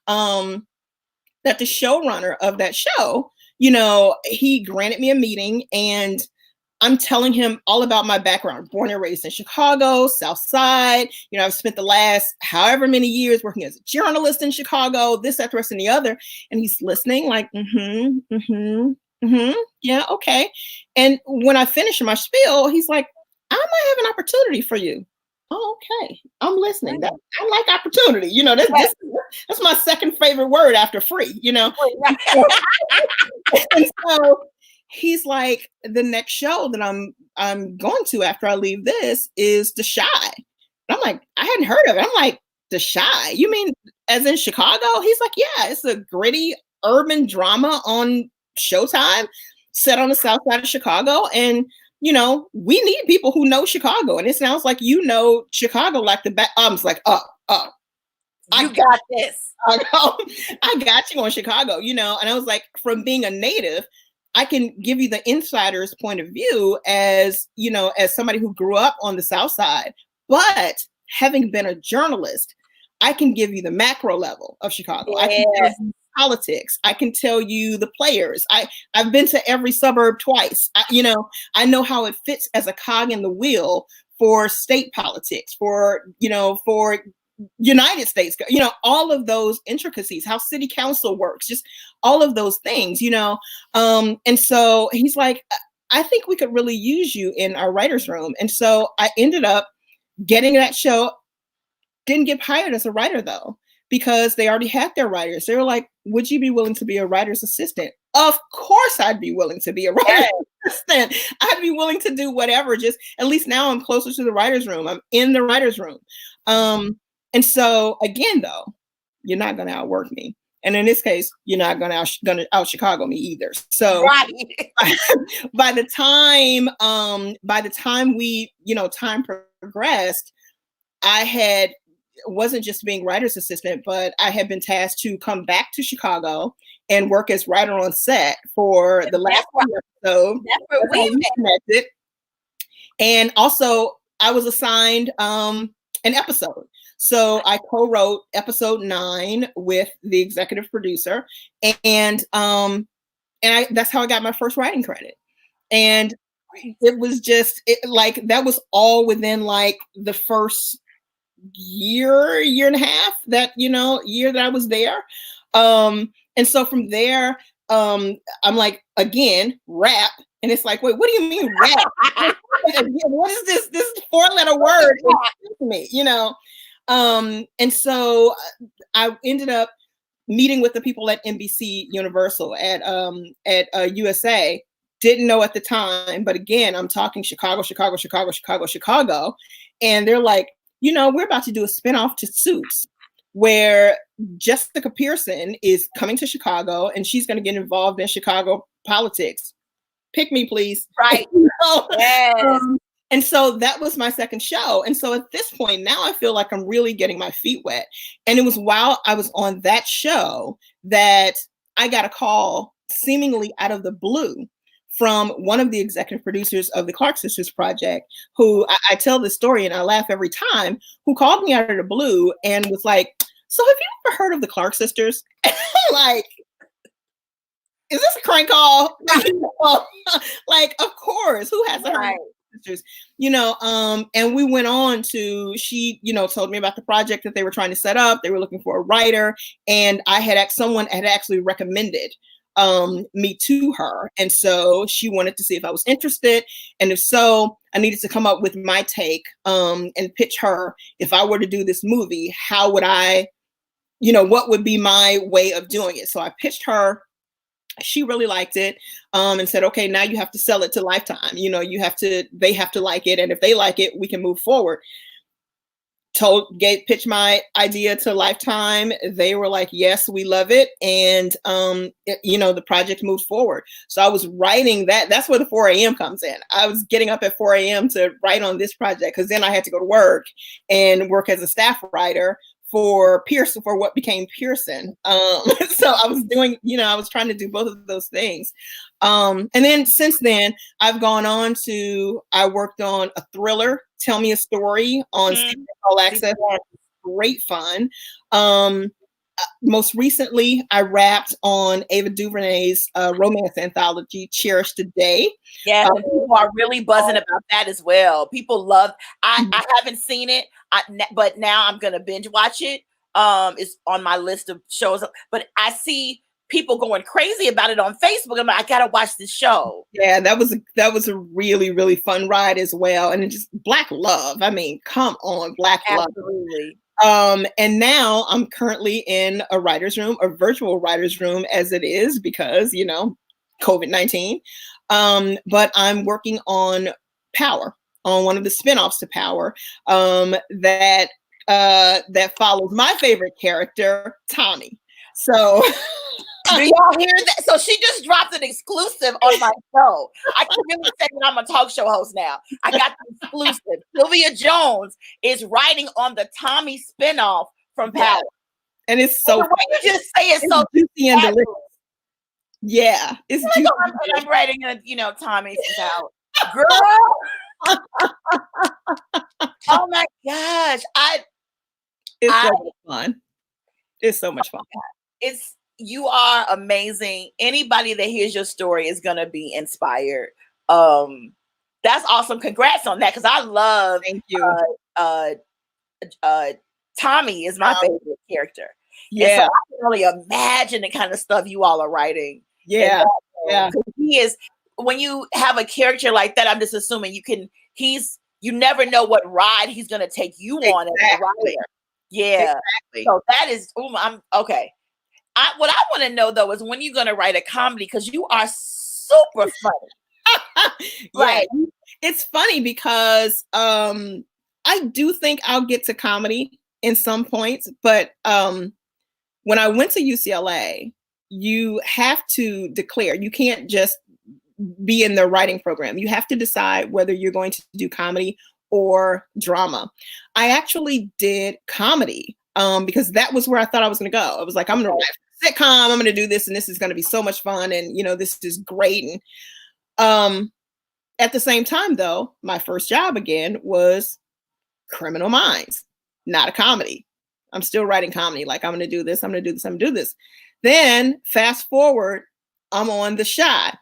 that the showrunner of that show, you know, he granted me a meeting, and I'm telling him all about my background. Born and raised in Chicago, South Side. You know, I've spent the last however many years working as a journalist in Chicago, this, that, the rest, and the other. And he's listening like, yeah, okay. And when I finish my spiel, he's like, I might have an opportunity for you. Oh, okay. I'm listening. I like opportunity. You know, that's my second favorite word after free, you know. And so he's like, the next show that I'm going to after I leave this is The Chi. And I'm like, I hadn't heard of it. I'm like, The Chi? You mean as in Chicago? He's like, yeah, it's a gritty urban drama on Showtime set on the south side of Chicago. And you know, we need people who know Chicago. And it sounds like you know Chicago like the back. I was like, you got this. I got you on Chicago, you know. And I was like, from being a native, I can give you the insider's point of view as, you know, as somebody who grew up on the South Side. But having been a journalist, I can give you the macro level of Chicago. Yes. I can tell you politics. I can tell you the players. I've been to every suburb twice. You know, I know how it fits as a cog in the wheel for state politics, for United States, you know, all of those intricacies, how city council works, just all of those things, you know. And so he's like, I think we could really use you in our writer's room. And so I ended up getting that show. Didn't get hired as a writer though, because they already had their writers. They were like, would you be willing to be a writer's assistant? Of course I'd be willing to be a writer's assistant. I'd be willing to do whatever. Just at least now I'm closer to the writer's room. I'm in the writer's room. And so again, though, you're not going to outwork me. And in this case, you're not going to out Chicago me either. So by the time we, you know, time progressed, I wasn't just being writer's assistant, but I had been tasked to come back to Chicago and work as writer on set for the last episode. That's where we connected. And also I was assigned an episode. So I co-wrote episode 9 with the executive producer, and that's how I got my first writing credit. And it was just like that was all within like the first year and a half that year that I was there. And so from there, I'm like, again, rap. And it's like, wait, what do you mean rap? What is this 4-letter word to me, you know? And so I ended up meeting with the people at NBC Universal at USA. Didn't know at the time, but again, I'm talking Chicago, and they're like, we're about to do a spinoff to Suits, where Jessica Pearson is coming to Chicago, and she's going to get involved in Chicago politics. Pick me, please. Right. Yes. And so that was my second show. And so at this point, now I feel like I'm really getting my feet wet. And it was while I was on that show that I got a call seemingly out of the blue from one of the executive producers of the Clark Sisters project, who I tell this story and I laugh every time, who called me out of the blue and was like, so have you ever heard of the Clark Sisters? Like, is this a crank call? Like, of course, who hasn't heard of the Sisters? And we went on to, she, told me about the project that they were trying to set up. They were looking for a writer, and someone had actually recommended me to her. And so she wanted to see if I was interested. And if so, I needed to come up with my take and pitch her, if I were to do this movie, how would I, what would be my way of doing it? So I pitched her. She really liked it and said, okay, now you have to sell it to Lifetime. They have to like it. And if they like it, we can move forward. Pitched my idea to Lifetime. They were like, yes, we love it. And, the project moved forward. So I was writing that. That's where the 4 a.m. comes in. I was getting up at 4 a.m. to write on this project, because then I had to go to work and work as a staff writer for Pearson, for what became Pearson. So I was doing, I was trying to do both of those things. And then since then, I've gone on to, I worked on a thriller, Tell Me a Story, on All Access. Great fun. Most recently, I wrapped on Ava DuVernay's romance anthology, Cherish Today. Yes, and people are really buzzing about that as well. People love. I haven't seen it, but now I'm gonna binge watch it. It's on my list of shows, but I see people going crazy about it on Facebook. I'm like, I gotta watch this show. Yeah, that was a really, really fun ride as well, and just Black love. I mean, come on, Black love. Absolutely. And now I'm currently in a writer's room, a virtual writer's room as it is, because, COVID-19. But I'm working on Power, on one of the spinoffs to Power, that follows my favorite character, Tommy. So do y'all hear that? So she just dropped an exclusive on my show. I can really say that I'm a talk show host now. I got the exclusive. Sylvia Jones is writing on the Tommy spinoff from Power. And it's so the way you just say it's so juicy and delicious. Yeah. It's juicy. I'm writing a, Tommy from Power. Girl. Oh my gosh. It's so much fun. It's so much fun. You are amazing. Anybody that hears your story is gonna be inspired. That's awesome. Congrats on that, because I love. Thank you. Tommy is my favorite character. Yeah, so I can only imagine the kind of stuff you all are writing. Yeah, yeah. He is. When you have a character like that, I'm just assuming you never know what ride he's gonna take you on as a writer. Yeah. Exactly. So that is. I'm okay. What I want to know though is when you're going to write a comedy, because you are super funny. Right. It's funny because I do think I'll get to comedy in some points, but when I went to UCLA, you have to declare. You can't just be in the writing program. You have to decide whether you're going to do comedy or drama. I actually did comedy because that was where I thought I was going to go. I was like, I'm going to write a sitcom. I'm going to do this, and this is going to be so much fun, and this is great. And at the same time, though, my first job again was Criminal Minds, not a comedy. I'm still writing comedy. Like, I'm going to do this. I'm going to do this. I'm going to do this. Then fast forward, I'm on The Shot.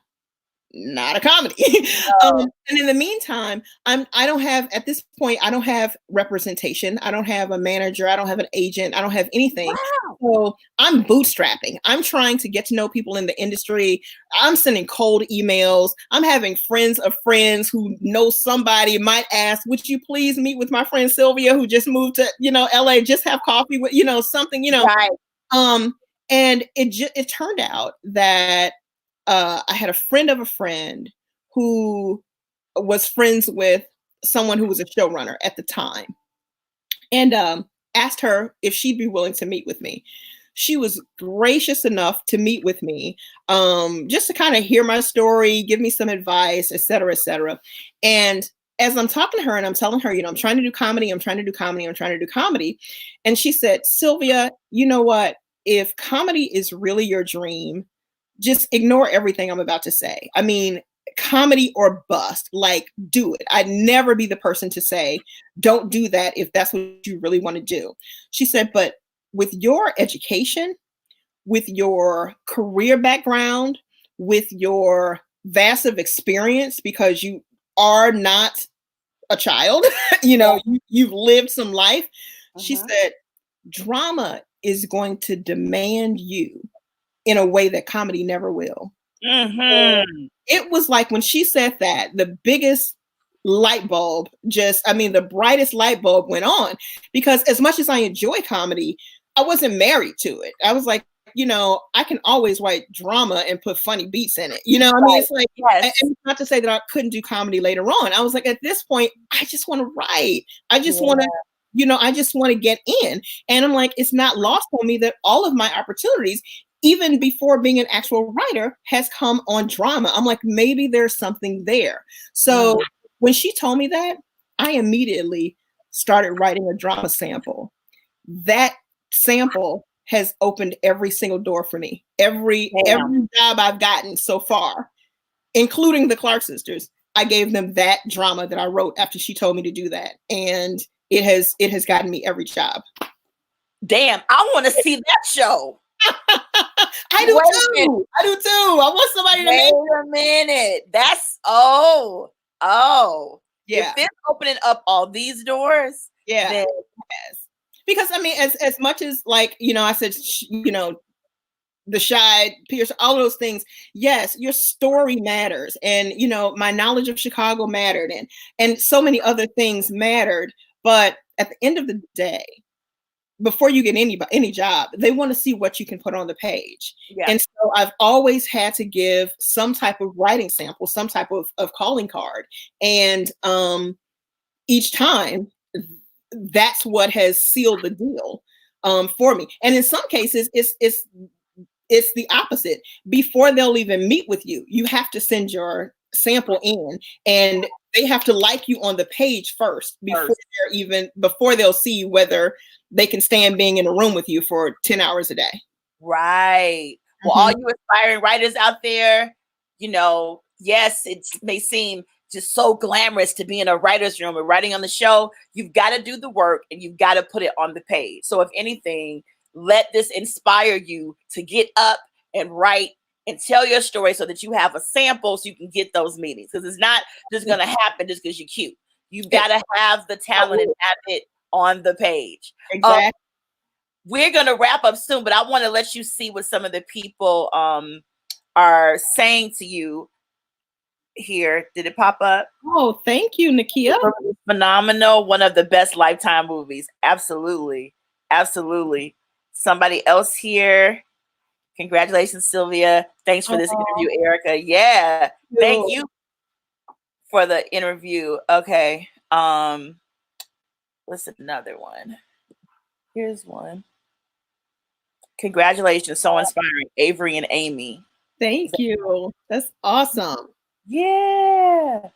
Not a comedy. And in the meantime, I don't have, at this point, I don't have representation. I don't have a manager. I don't have an agent. I don't have anything. Wow. So I'm bootstrapping. I'm trying to get to know people in the industry. I'm sending cold emails. I'm having friends of friends who know somebody might ask, would you please meet with my friend Sylvia, who just moved to, LA, just have coffee with, something, Right. And it turned out that I had a friend of a friend who was friends with someone who was a showrunner at the time, and asked her if she'd be willing to meet with me. She was gracious enough to meet with me, just to kind of hear my story, give me some advice, et cetera, et cetera. And as I'm talking to her and I'm telling her, I'm trying to do comedy, I'm trying to do comedy, I'm trying to do comedy. And she said, Sylvia, you know what? If comedy is really your dream, just ignore everything I'm about to say. I mean, comedy or bust, like, do it. I'd never be the person to say, don't do that if that's what you really want to do. She said, but with your education, with your career background, with your vast of experience, because you are not a child, you've lived some life. She said, drama is going to demand you in a way that comedy never will. It was like when she said that, the biggest light bulb the brightest light bulb went on, because as much as I enjoy comedy, I wasn't married to it. I was like, I can always write drama and put funny beats in it. I mean, it's like, and it's not to say that I couldn't do comedy later on. I was like, at this point, I just want to write. I just want to, I just want to get in. And I'm like, it's not lost on me that all of my opportunities, even before being an actual writer, has come on drama. I'm like, maybe there's something there. So when she told me that, I immediately started writing a drama sample. That sample has opened every single door for me. Every job I've gotten so far, including the Clark sisters, I gave them that drama that I wrote after she told me to do that. And it has gotten me every job. Damn, I want to see that show. I do too. I want somebody to wait a minute. That's yeah. If it's opening up all these doors, yeah. Then yes. Because I mean, as much as, like, I said, the shy Pierce, all those things. Yes, your story matters, and my knowledge of Chicago mattered, and so many other things mattered. But at the end of the day, before you get any job, they want to see what you can put on the page. Yeah. And so I've always had to give some type of writing sample, some type of calling card. And each time, that's what has sealed the deal for me. And in some cases, it's the opposite. Before they'll even meet with you, you have to send your sample in, and they have to like you on the page first before they'll see whether they can stand being in a room with you for 10 hours a day. Right. Well, all you aspiring writers out there, yes, it may seem just so glamorous to be in a writer's room and writing on the show. You've got to do the work, and you've got to put it on the page. So if anything, let this inspire you to get up and write and tell your story so that you have a sample so you can get those meetings. Because it's not just going to happen just because you're cute. You've got to have the talent and have it on the page. Exactly. We're going to wrap up soon, but I want to let you see what some of the people are saying to you here. Did it pop up? Oh, thank you, Nakia. Phenomenal. One of the best Lifetime movies. Absolutely. Absolutely. Somebody else here. Congratulations, Sylvia. Thanks for this interview, Erica. Yeah. Thank you for the interview. Okay. What's another one? Here's one. Congratulations. So inspiring. Avery and Amy. Thank you. That's awesome. Yeah.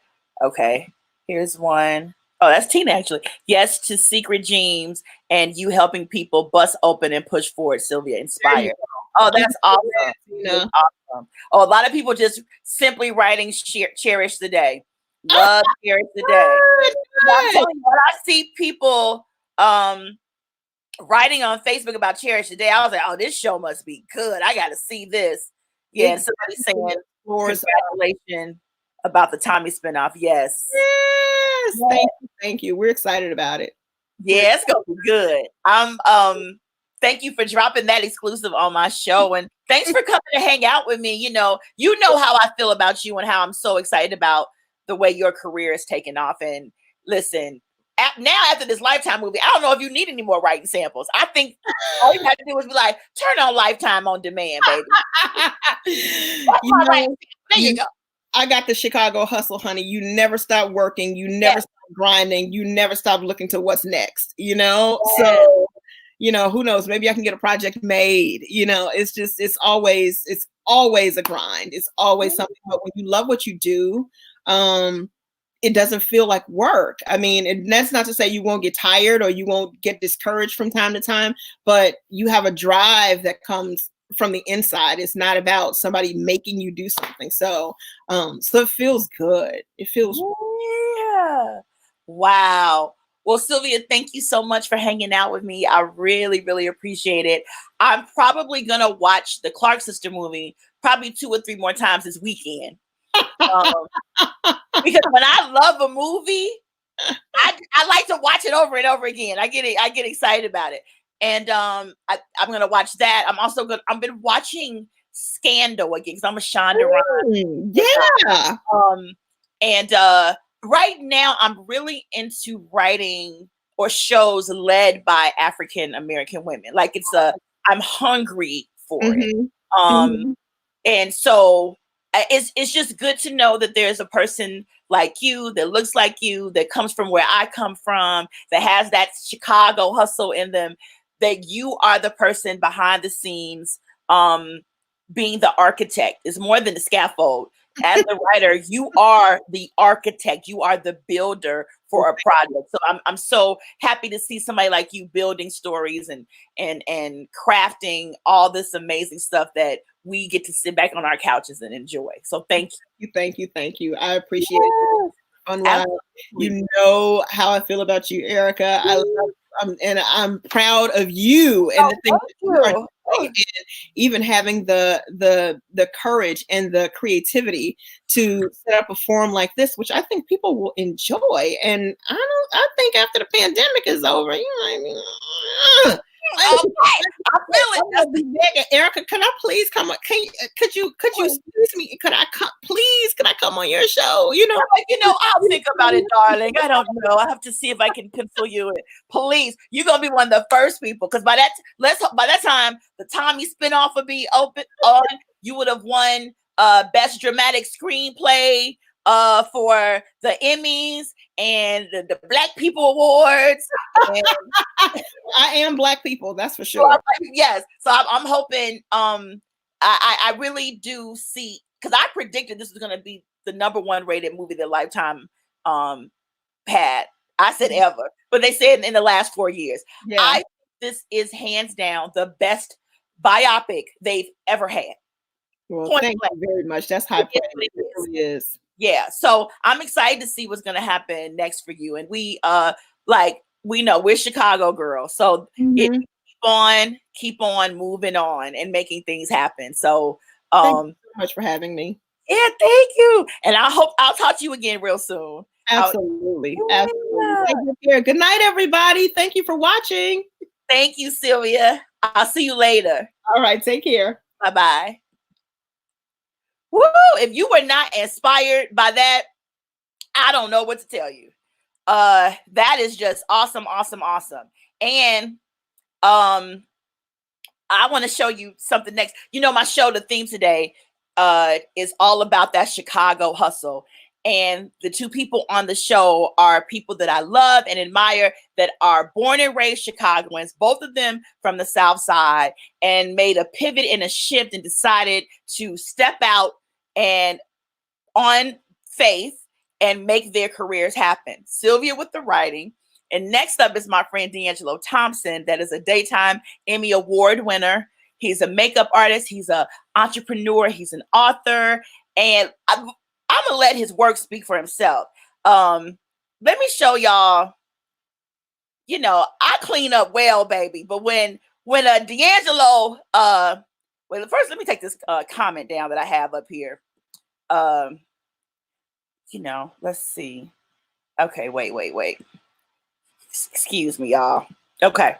Okay. Here's one. Oh, that's Tina, actually. Yes to secret dreams and you helping people bust open and push forward, Sylvia. Inspired. Oh, that's awesome. That's awesome. Oh, a lot of people just simply writing cherish the day. Love cherish the day. I'm telling you, when I see people writing on Facebook about Cherish the day, I was like, oh, this show must be good. I got to see this. Yeah, and somebody saying congratulations about the Tommy spinoff. Yes. Yes. Thank you. We're excited about it. Yeah, it's gonna be good. Thank you for dropping that exclusive on my show, and thanks for coming to hang out with me. You know how I feel about you and how I'm so excited about the way your career is taking off. And listen, now after this Lifetime movie, I don't know if you need any more writing samples. I think all you have to do is be like, turn on Lifetime on demand, baby. There you go. I got the Chicago hustle, honey. You never stop working. You never stop grinding. You never stop looking to what's next, you know? Yes. So, you know, who knows? Maybe I can get a project made. You know, it's always a grind. It's always something. But when you love what you do, it doesn't feel like work. I mean, and that's not to say you won't get tired or you won't get discouraged from time to time, but you have a drive that comes from the inside. It's not about somebody making you do something. So it feels good. It feels Wow. Well, Sylvia, thank you so much for hanging out with me. I really, really appreciate it. I'm probably gonna watch the Clark Sister movie probably 2 or 3 more times this weekend. Because when I love a movie, I like to watch it over and over again. I get excited about it. And I'm gonna watch that. I've been watching Scandal again because I'm a Shonda Rhimes. Yeah. And right now I'm really into writing or shows led by African American women. Like I'm hungry for it. And so it's just good to know that there's a person like you that looks like you, that comes from where I come from, that has that Chicago hustle in them, that you are the person behind the scenes, being the architect. Is more than the scaffold. As a writer, you are the architect. You are the builder for a project. So I'm so happy to see somebody like you building stories and crafting all this amazing stuff that we get to sit back on our couches and enjoy. So thank you. Thank you. I appreciate it. You know how I feel about you, Erica. I love and I'm proud of you and the things that you are doing, and even having the courage and the creativity to set up a forum like this, which I think people will enjoy. And I think after the pandemic is over, you know what I mean? I feel it. Erica, can I please come? Could you excuse me? Could I come? Please, can I come on your show? You know, I'll think about it, darling. I don't know. I have to see if I can pencil you in. Please, you're gonna be one of the first people, because by that time the Tommy spinoff will be open on. You would have won best dramatic screenplay for the Emmys and the Black People Awards. And I am Black people, that's for sure. Yes. So I'm hoping, I really do see, because I predicted this was going to be the #1 rated movie that Lifetime had. I said ever, but they said in the last 4 years. Yeah. I think this is hands down the best biopic they've ever had. Well, thank you very much. That's high praise. It really is. Yeah, so I'm excited to see what's going to happen next for you. And we we know we're Chicago girls, so keep on moving on and making things happen. So thank you so much for having me. Yeah, thank you. And I hope I'll talk to you again real soon. Absolutely. Absolutely. Good night, everybody. Thank you for watching. Thank you, Sylvia. I'll see you later. All right, take care. Bye-bye. Woo! If you were not inspired by that, I don't know what to tell you. That is just awesome. And I want to show you something next. You know, my show, the theme today, is all about that Chicago hustle. And the 2 people on the show are people that I love and admire, that are born and raised Chicagoans, both of them from the South Side, and made a pivot and a shift and decided to step out and on faith and make their careers happen. Sylvia with the writing. And next up is my friend D'Angelo Thompson, that is a Daytime Emmy Award winner. He's a makeup artist. He's an entrepreneur. He's an author. And I'm going to let his work speak for himself. Let me show y'all, you know, I clean up well, baby. But when D'Angelo, well, first let me take this comment down that I have up here. You know, let's see. Okay, wait. Excuse me, y'all. Okay.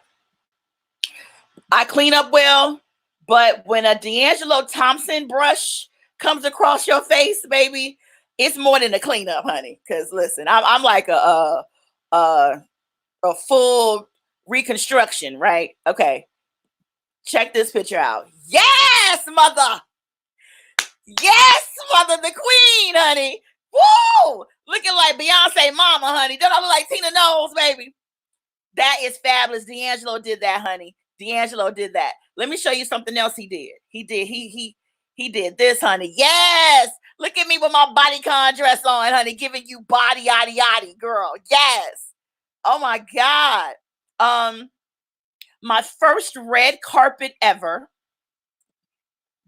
I clean up well, but when a D'Angelo Thompson brush comes across your face, baby, it's more than a cleanup, honey. Because listen, I'm like a a full reconstruction, right? Okay. Check this picture out. Yes, mother. Yes, mother, the queen, honey. Woo! Looking like Beyonce mama, honey. Don't I look like Tina Knowles, baby? That is fabulous. D'Angelo did that, honey. D'Angelo did that. Let me show you something else he did. He did this, honey. Yes. Look at me with my bodycon dress on, honey, giving you body, yaddy, yaddy, girl. Yes. Oh my God. My first red carpet ever.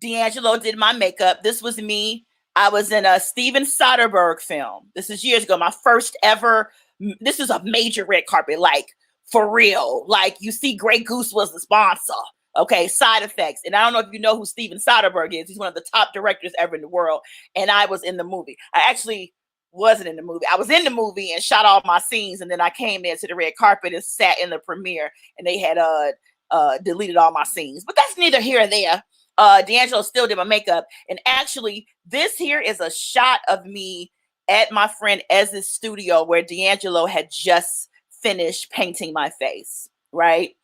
D'Angelo did my makeup. This was me. I was in a Steven Soderbergh film. This is years ago. My first ever. This is a major red carpet, like for real. Like you see, Grey Goose was the sponsor. Okay, Side Effects. And I don't know if you know who Steven Soderbergh is. He's one of the top directors ever in the world. And I was in the movie. I actually wasn't in the movie. I was in the movie and shot all my scenes. And then I came there to the red carpet and sat in the premiere. And they had deleted all my scenes. But that's neither here or there. D'Angelo still did my makeup. And actually, this here is a shot of me at my friend Ez's studio where D'Angelo had just finished painting my face, right?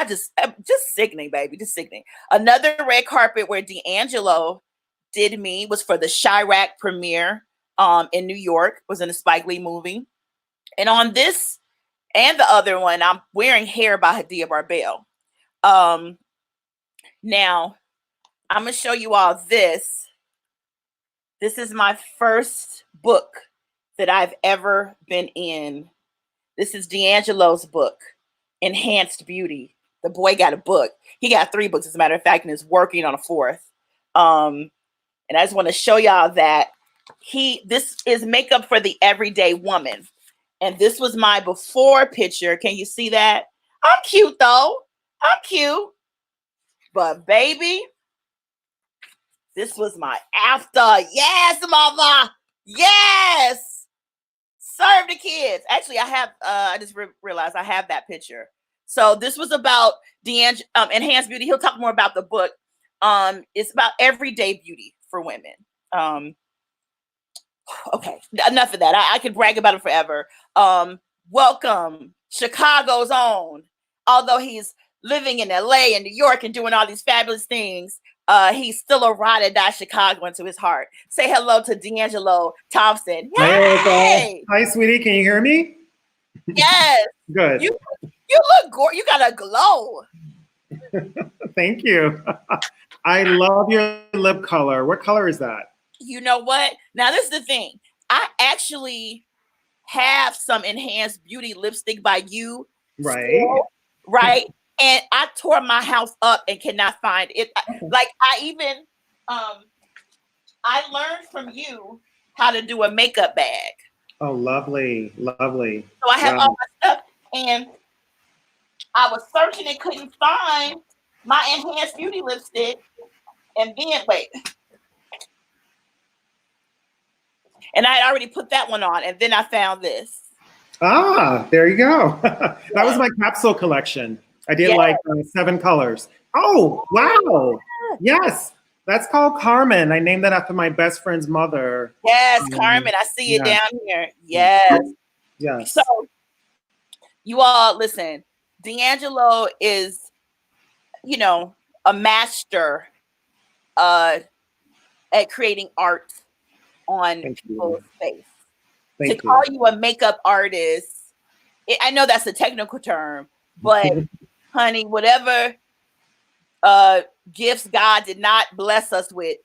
Just sickening, baby, just sickening. Another red carpet where D'Angelo did me was for the Chirac premiere in New York, was in a Spike Lee movie. And on this and the other one, I'm wearing hair by Hadia Barbel. Now, I'm going to show you all this. This is my first book that I've ever been in. This is D'Angelo's book, Enhanced Beauty. The boy got a book. He got 3 books, as a matter of fact, and is working on a 4th. And I just want to show y'all that this is makeup for the everyday woman. And this was my before picture. Can you see that? I'm cute, though. I'm cute. But baby, this was my after. Yes, mama. Yes. Serve the kids. Actually, I have, I just realized I have that picture. So this was about Enhanced Beauty. He'll talk more about the book. It's about everyday beauty for women. Okay, enough of that. I could brag about it forever. Welcome, Chicago's own. Although he's living in LA and New York and doing all these fabulous things, he's still a ride or die Chicagoan to his heart. Say hello to D'Angelo Thompson. Hey! Hi, sweetie. Can you hear me? Yes. Good. You look gorgeous. You got a glow. Thank you. I love your lip color. What color is that? You know what? Now, this is the thing. I actually have some Enhanced Beauty lipstick by you. Right. Still, right. And I tore my house up and cannot find it. Like I learned from you how to do a makeup bag. Oh, lovely. Lovely. So I have all my stuff, and I was searching and couldn't find my Enhanced Beauty lipstick. And then, wait. And I had already put that one on, and then I found this. Ah, there you go. That was my capsule collection. I did like 7 colors. Oh, wow. Yes. That's called Carmen. I named that after my best friend's mother. Yes, Carmen. I see it down here. Yes. Yes. So, you all, listen, D'Angelo is, a master at creating art on people's face. To call you a makeup artist, I know that's a technical term, but honey, whatever gifts God did not bless us with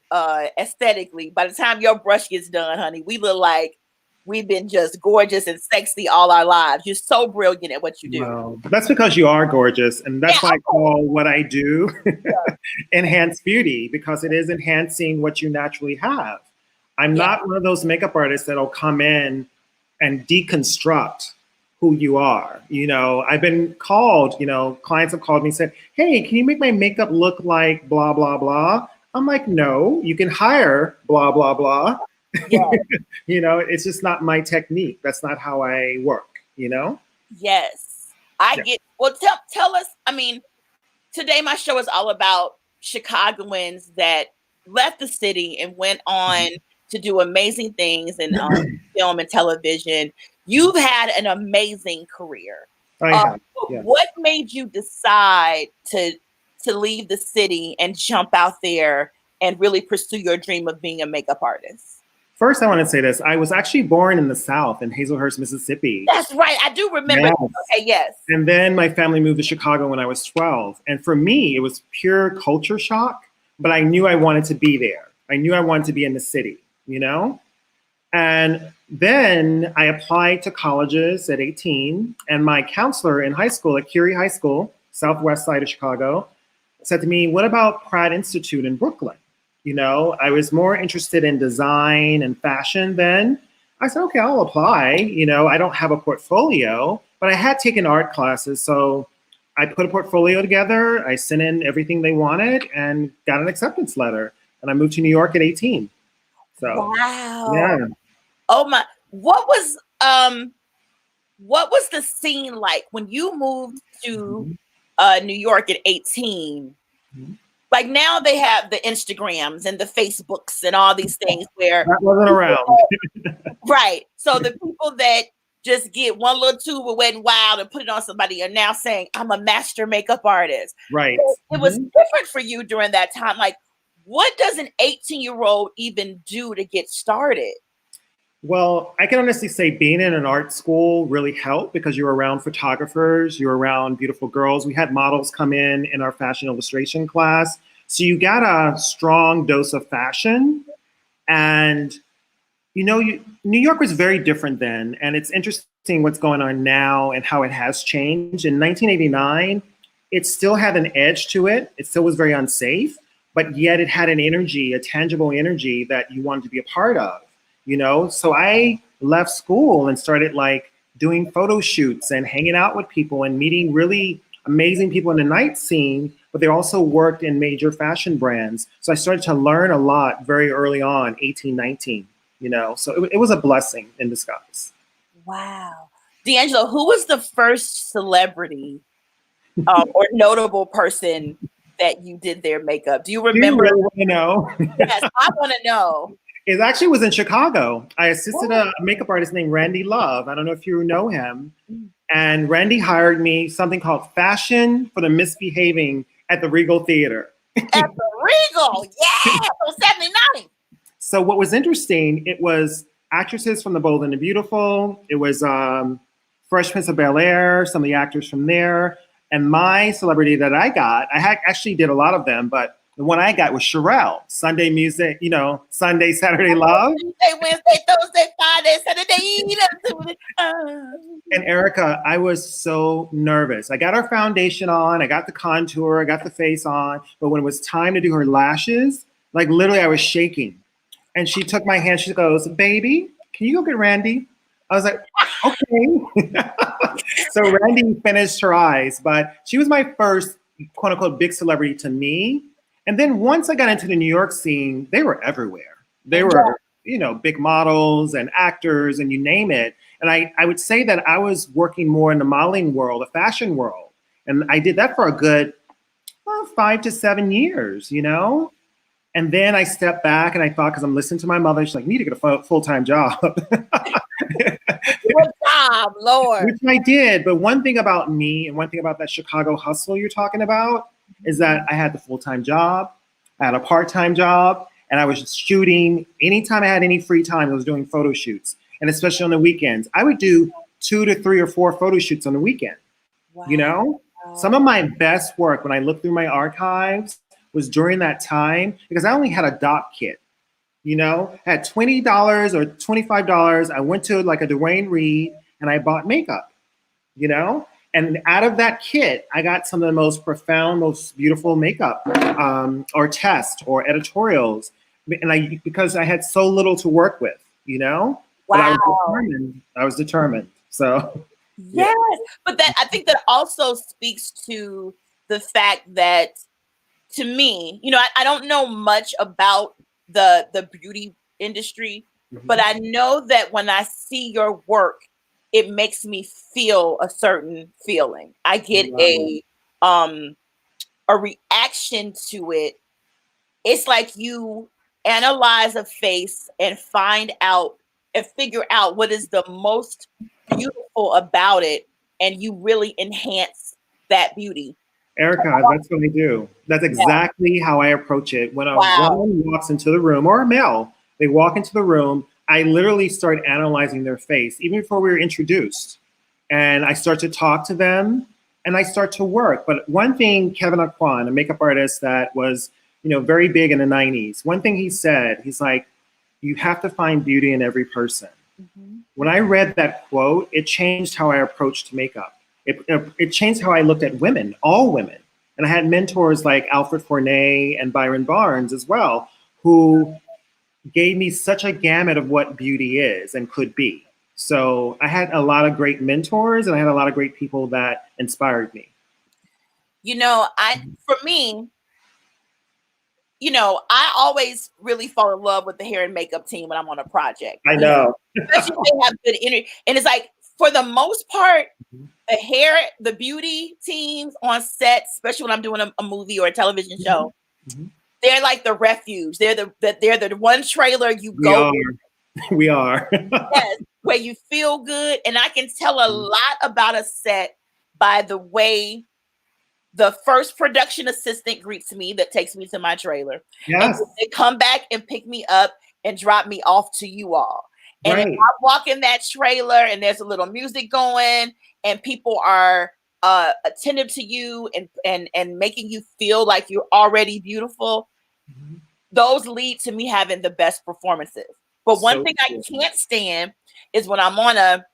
aesthetically, by the time your brush gets done, honey, we look like we've been just gorgeous and sexy all our lives. You're so brilliant at what you do. Wow. That's because you are gorgeous. And that's why I call what I do Enhanced Beauty, because it is enhancing what you naturally have. I'm not one of those makeup artists that'll come in and deconstruct who you are. I've been called, clients have called me and said, hey, can you make my makeup look like blah, blah, blah? I'm like, no, you can hire blah, blah, blah. Yeah. It's just not my technique. That's not how I work, Yes. Well, tell us, today my show is all about Chicagoans that left the city and went on to do amazing things in film and television. you've had an amazing career. Yeah. What made you decide to leave the city and jump out there and really pursue your dream of being a makeup artist? First, I want to say this. I was actually born in the South, in Hazelhurst, Mississippi. That's right. I do remember. Yes. Okay, yes. And then my family moved to Chicago when I was 12. And for me, it was pure culture shock, but I knew I wanted to be there. I knew I wanted to be in the city, you know? And then I applied to colleges at 18, and my counselor in high school at Curie High School, southwest side of Chicago, said to me, what about Pratt Institute in Brooklyn? You know, I was more interested in design and fashion then. I said, okay, I'll apply. You know, I don't have a portfolio, but I had taken art classes. So I put a portfolio together. I sent in everything they wanted and got an acceptance letter. And I moved to New York at 18. So, wow. Yeah. Oh my, what was the scene like when you moved to New York at 18? Mm-hmm. Like now they have the Instagrams and the Facebooks and all these things where that wasn't around. Right. So the people that just get one little tube of Wet n Wild and put it on somebody are now saying, I'm a master makeup artist. Right. It was different for you during that time. Like, what does an 18-year-old even do to get started? Well, I can honestly say being in an art school really helped because you're around photographers, you're around beautiful girls. We had models come in our fashion illustration class. So you got a strong dose of fashion. And, you know, New York was very different then. And it's interesting what's going on now and how it has changed. In 1989, it still had an edge to it. It still was very unsafe, but yet it had an energy, a tangible energy that you wanted to be a part of. You know, so I left school and started like doing photo shoots and hanging out with people and meeting really amazing people in the night scene, but they also worked in major fashion brands. So I started to learn a lot very early on, 18, 19, you know, so it was a blessing in disguise. Wow. D'Angelo, who was the first celebrity or notable person that you did their makeup? Do you remember? Do you really want to know? Yes, I want to know. It actually was in Chicago. I assisted a makeup artist named Randy Love. I don't know if you know him. And Randy hired me something called Fashion for the Misbehaving at the Regal Theater. At the Regal, yeah, so 79. So what was interesting, it was actresses from The Bold and the Beautiful. It was Fresh Prince of Bel-Air, some of the actors from there. And my celebrity that I got, actually did a lot of them, but the one I got was Sherelle, Sunday Music, you know, Sunday, Saturday Love. Tuesday, Wednesday, Thursday, Friday, Saturday. And Erica, I was so nervous. I got her foundation on, I got the contour, I got the face on, but when it was time to do her lashes, like literally I was shaking. And she took my hand, she goes, baby, can you go get Randy? I was like, okay. So Randy finished her eyes, but she was my first quote unquote big celebrity to me. And then once I got into the New York scene, they were everywhere. They were, you know, big models and actors and you name it. And I would say that I was working more in the modeling world, the fashion world. And I did that for a good 5 to 7 years, you know? And then I stepped back and I thought, because I'm listening to my mother, she's like, you need to get a full-time job. Good job, Lord. Which I did. But one thing about me and one thing about that Chicago hustle you're talking about is that I had the full-time job, I had a part-time job, and I was just shooting. Anytime I had any free time, I was doing photo shoots. And especially on the weekends, I would do 2 to 3 or 4 photo shoots on the weekend. Wow. You know, some of my best work when I look through my archives was during that time because I only had a dot kit. You know, I had $20 or $25. I went to like a Dwayne Reed and I bought makeup, you know? And out of that kit, I got some of the most profound, most beautiful makeup or tests or editorials. And because I had so little to work with, you know? Wow. But I was determined. So. Yes. Yeah. But that I think that also speaks to the fact that, to me, you know, I don't know much about the beauty industry, but I know that when I see your work, it makes me feel a certain feeling. I get a reaction to it. It's like you analyze a face and find out and figure out what is the most beautiful about it, and you really enhance that beauty. Erica, that's what I do. That's exactly how I approach it. When a woman walks into the room, or a male, they walk into the room, I literally start analyzing their face, even before we were introduced. And I start to talk to them, and I start to work. But one thing, Kevin Aquan, a makeup artist that was, very big in the 90s, one thing he said, he's like, you have to find beauty in every person. Mm-hmm. When I read that quote, it changed how I approached makeup. It changed how I looked at women, all women. And I had mentors like Alfred Fournet and Byron Barnes as well, who gave me such a gamut of what beauty is and could be. So I had a lot of great mentors, and I had a lot of great people that inspired me. For me, I always really fall in love with the hair and makeup team when I'm on a project. I know. Especially if they have good energy. And it's like, for the most part, the beauty teams on set, especially when I'm doing a movie or a television show, they're like the refuge. They're the one trailer you go. We are. Yes, where you feel good. And I can tell a lot about a set by the way the first production assistant greets me that takes me to my trailer. Yes. And they come back and pick me up and drop me off to you all. And if I walk in that trailer and there's a little music going and people are attentive to you and making you feel like you're already beautiful, those lead to me having the best performances. But one thing I can't stand is when I'm on a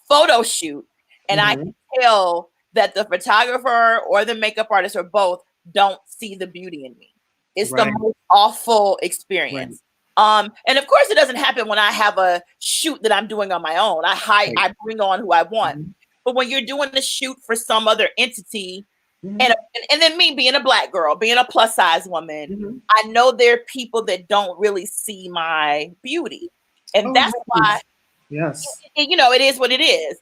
photo shoot and I can tell that the photographer or the makeup artist or both don't see the beauty in me. It's the most awful experience. And of course, it doesn't happen when I have a shoot that I'm doing on my own. I bring on who I want. But when you're doing a shoot for some other entity, and then me being a Black girl, being a plus size woman, I know there are people that don't really see my beauty, and that's why. Yes, it is what it is.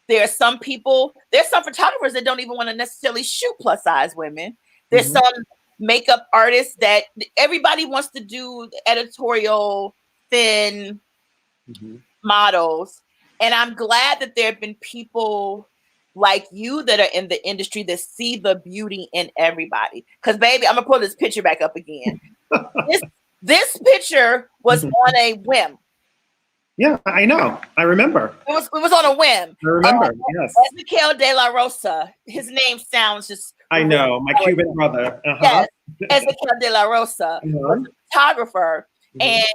There are some photographers that don't even want to necessarily shoot plus size women. There's some makeup artists that everybody wants to do editorial thin models. And I'm glad that there have been people like you that are in the industry that see the beauty in everybody. Because baby, I'm gonna pull this picture back up again. This picture was on a whim. Yeah, I know. I remember. It was on a whim. I remember. Yes. Ezequiel De La Rosa. His name sounds just. I know, my Cuban brother. Yes, Ezequiel De La Rosa was a photographer, and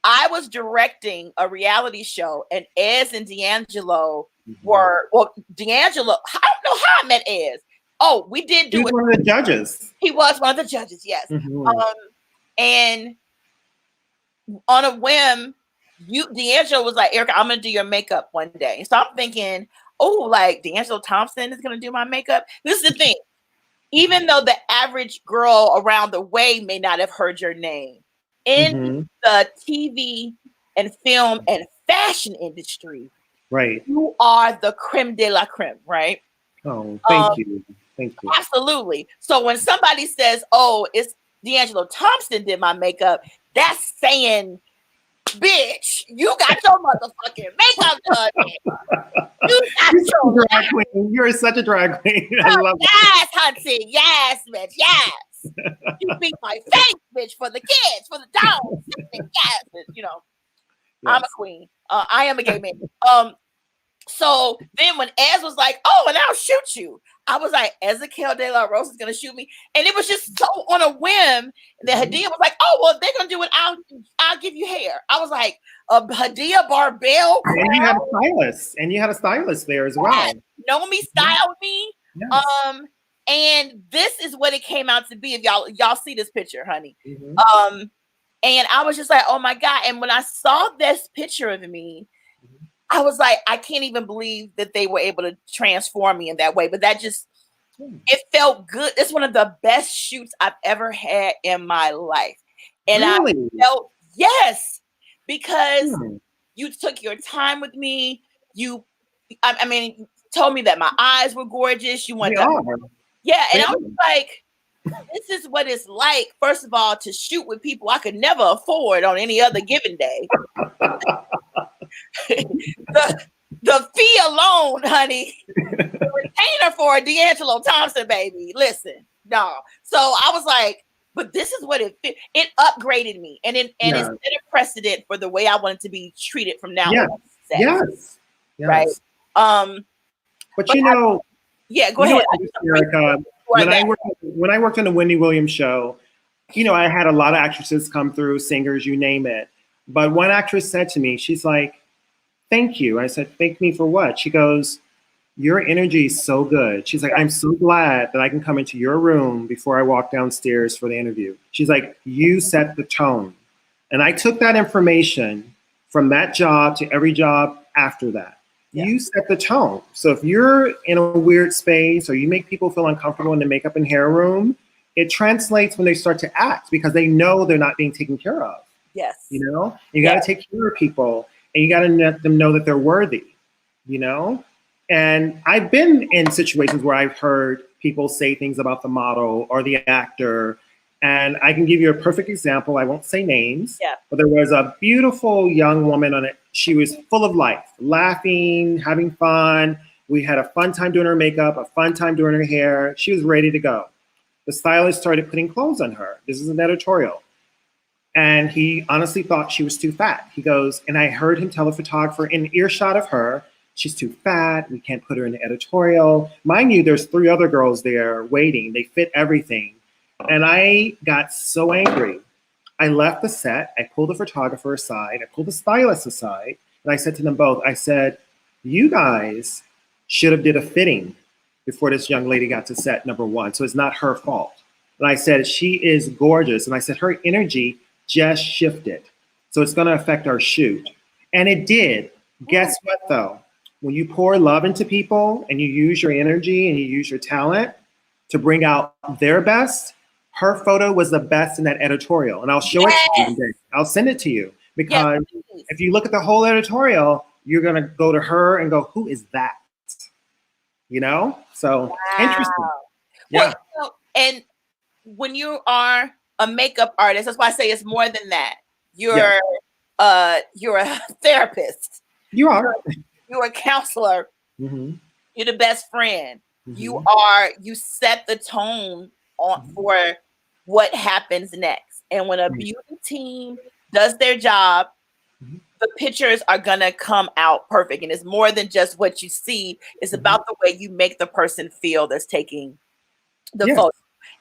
I was directing a reality show, and Ez and D'Angelo were. Well, D'Angelo. I don't know how I met Ez. Oh, we did do it. He was one of the judges. He was one of the judges. Yes. And on a whim, D'Angelo was like, Erica, I'm gonna do your makeup one day. So I'm thinking, oh, like D'Angelo Thompson is gonna do my makeup. This is the thing. Even though the average girl around the way may not have heard your name, in the TV and film and fashion industry, you are the creme de la creme, right? Oh, thank you. Thank you. Absolutely. So when somebody says, oh, it's D'Angelo Thompson did my makeup, that's saying, bitch, you got your motherfucking makeup done. You're such a drag queen. I love it. Yes, Hunty. Yes, bitch. Yes. You beat my face, bitch, for the kids, for the dogs. Yes, bitch. Yes. I'm a queen. I am a gay man. So then when Ez was like, oh, and I'll shoot you, I was like, Ezequiel De La Rosa is going to shoot me. And it was just so on a whim that Hadia was like, oh, well, if they're going to do it, I'll give you hair. I was like, Hadia Barbell. And you had a stylist there as well. Nomi styled me. Yes. And this is what it came out to be. If y'all see this picture, honey. And I was just like, oh my God. And when I saw this picture of me, I was like, I can't even believe that they were able to transform me in that way. But that just, it felt good. It's one of the best shoots I've ever had in my life. And really? I felt, yes, because you took your time with me. You told me that my eyes were gorgeous. You went, yeah. And I was like, this is what it's like, first of all, to shoot with people I could never afford on any other given day. the fee alone, honey, the retainer for D'Angelo Thompson, baby. Listen, no. So I was like, but this is what it upgraded me, and it set a precedent for the way I wanted to be treated from now on. Yes. Right. But you know, go ahead. Erica, when I worked on the Wendy Williams Show, you know, I had a lot of actresses come through, singers, you name it. But one actress said to me, she's like, "Thank you." I said, "Thank me for what?" She goes, "Your energy is so good." She's like, "I'm so glad that I can come into your room before I walk downstairs for the interview." She's like, "You set the tone." And I took that information from that job to every job after that. Yeah. You set the tone. So if you're in a weird space or you make people feel uncomfortable in the makeup and hair room, it translates when they start to act because they know they're not being taken care of. Yes. You know, you got to take care of people and you got to let them know that they're worthy, you know? And I've been in situations where I've heard people say things about the model or the actor. And I can give you a perfect example. I won't say names, but there was a beautiful young woman on it. She was full of life, laughing, having fun. We had a fun time doing her makeup, a fun time doing her hair. She was ready to go. The stylist started putting clothes on her. This is an editorial. And he honestly thought she was too fat. He goes, and I heard him tell the photographer in earshot of her, "She's too fat. We can't put her in the editorial." Mind you, there's 3 other girls there waiting. They fit everything. And I got so angry. I left the set. I pulled the photographer aside. I pulled the stylist aside. And I said to them both, I said, "You guys should have did a fitting before this young lady got to set, number one. So it's not her fault." And I said, "She is gorgeous." And I said, "Her energy just shifted. So it's going to affect our shoot." And it did. Guess what, though? When you pour love into people and you use your energy and you use your talent to bring out their best, her photo was the best in that editorial. And I'll show it to you one day. I'll send it to you because if you look at the whole editorial, you're going to go to her and go, "Who is that?" You know? So interesting. Yeah. Well, and when you are a makeup artist, that's why I say it's more than that. You're a therapist. You are. You're a counselor. Mm-hmm. You're the best friend. Mm-hmm. You set the tone for what happens next. And when a beauty team does their job, the pictures are gonna come out perfect. And it's more than just what you see. It's about the way you make the person feel that's taking the photo.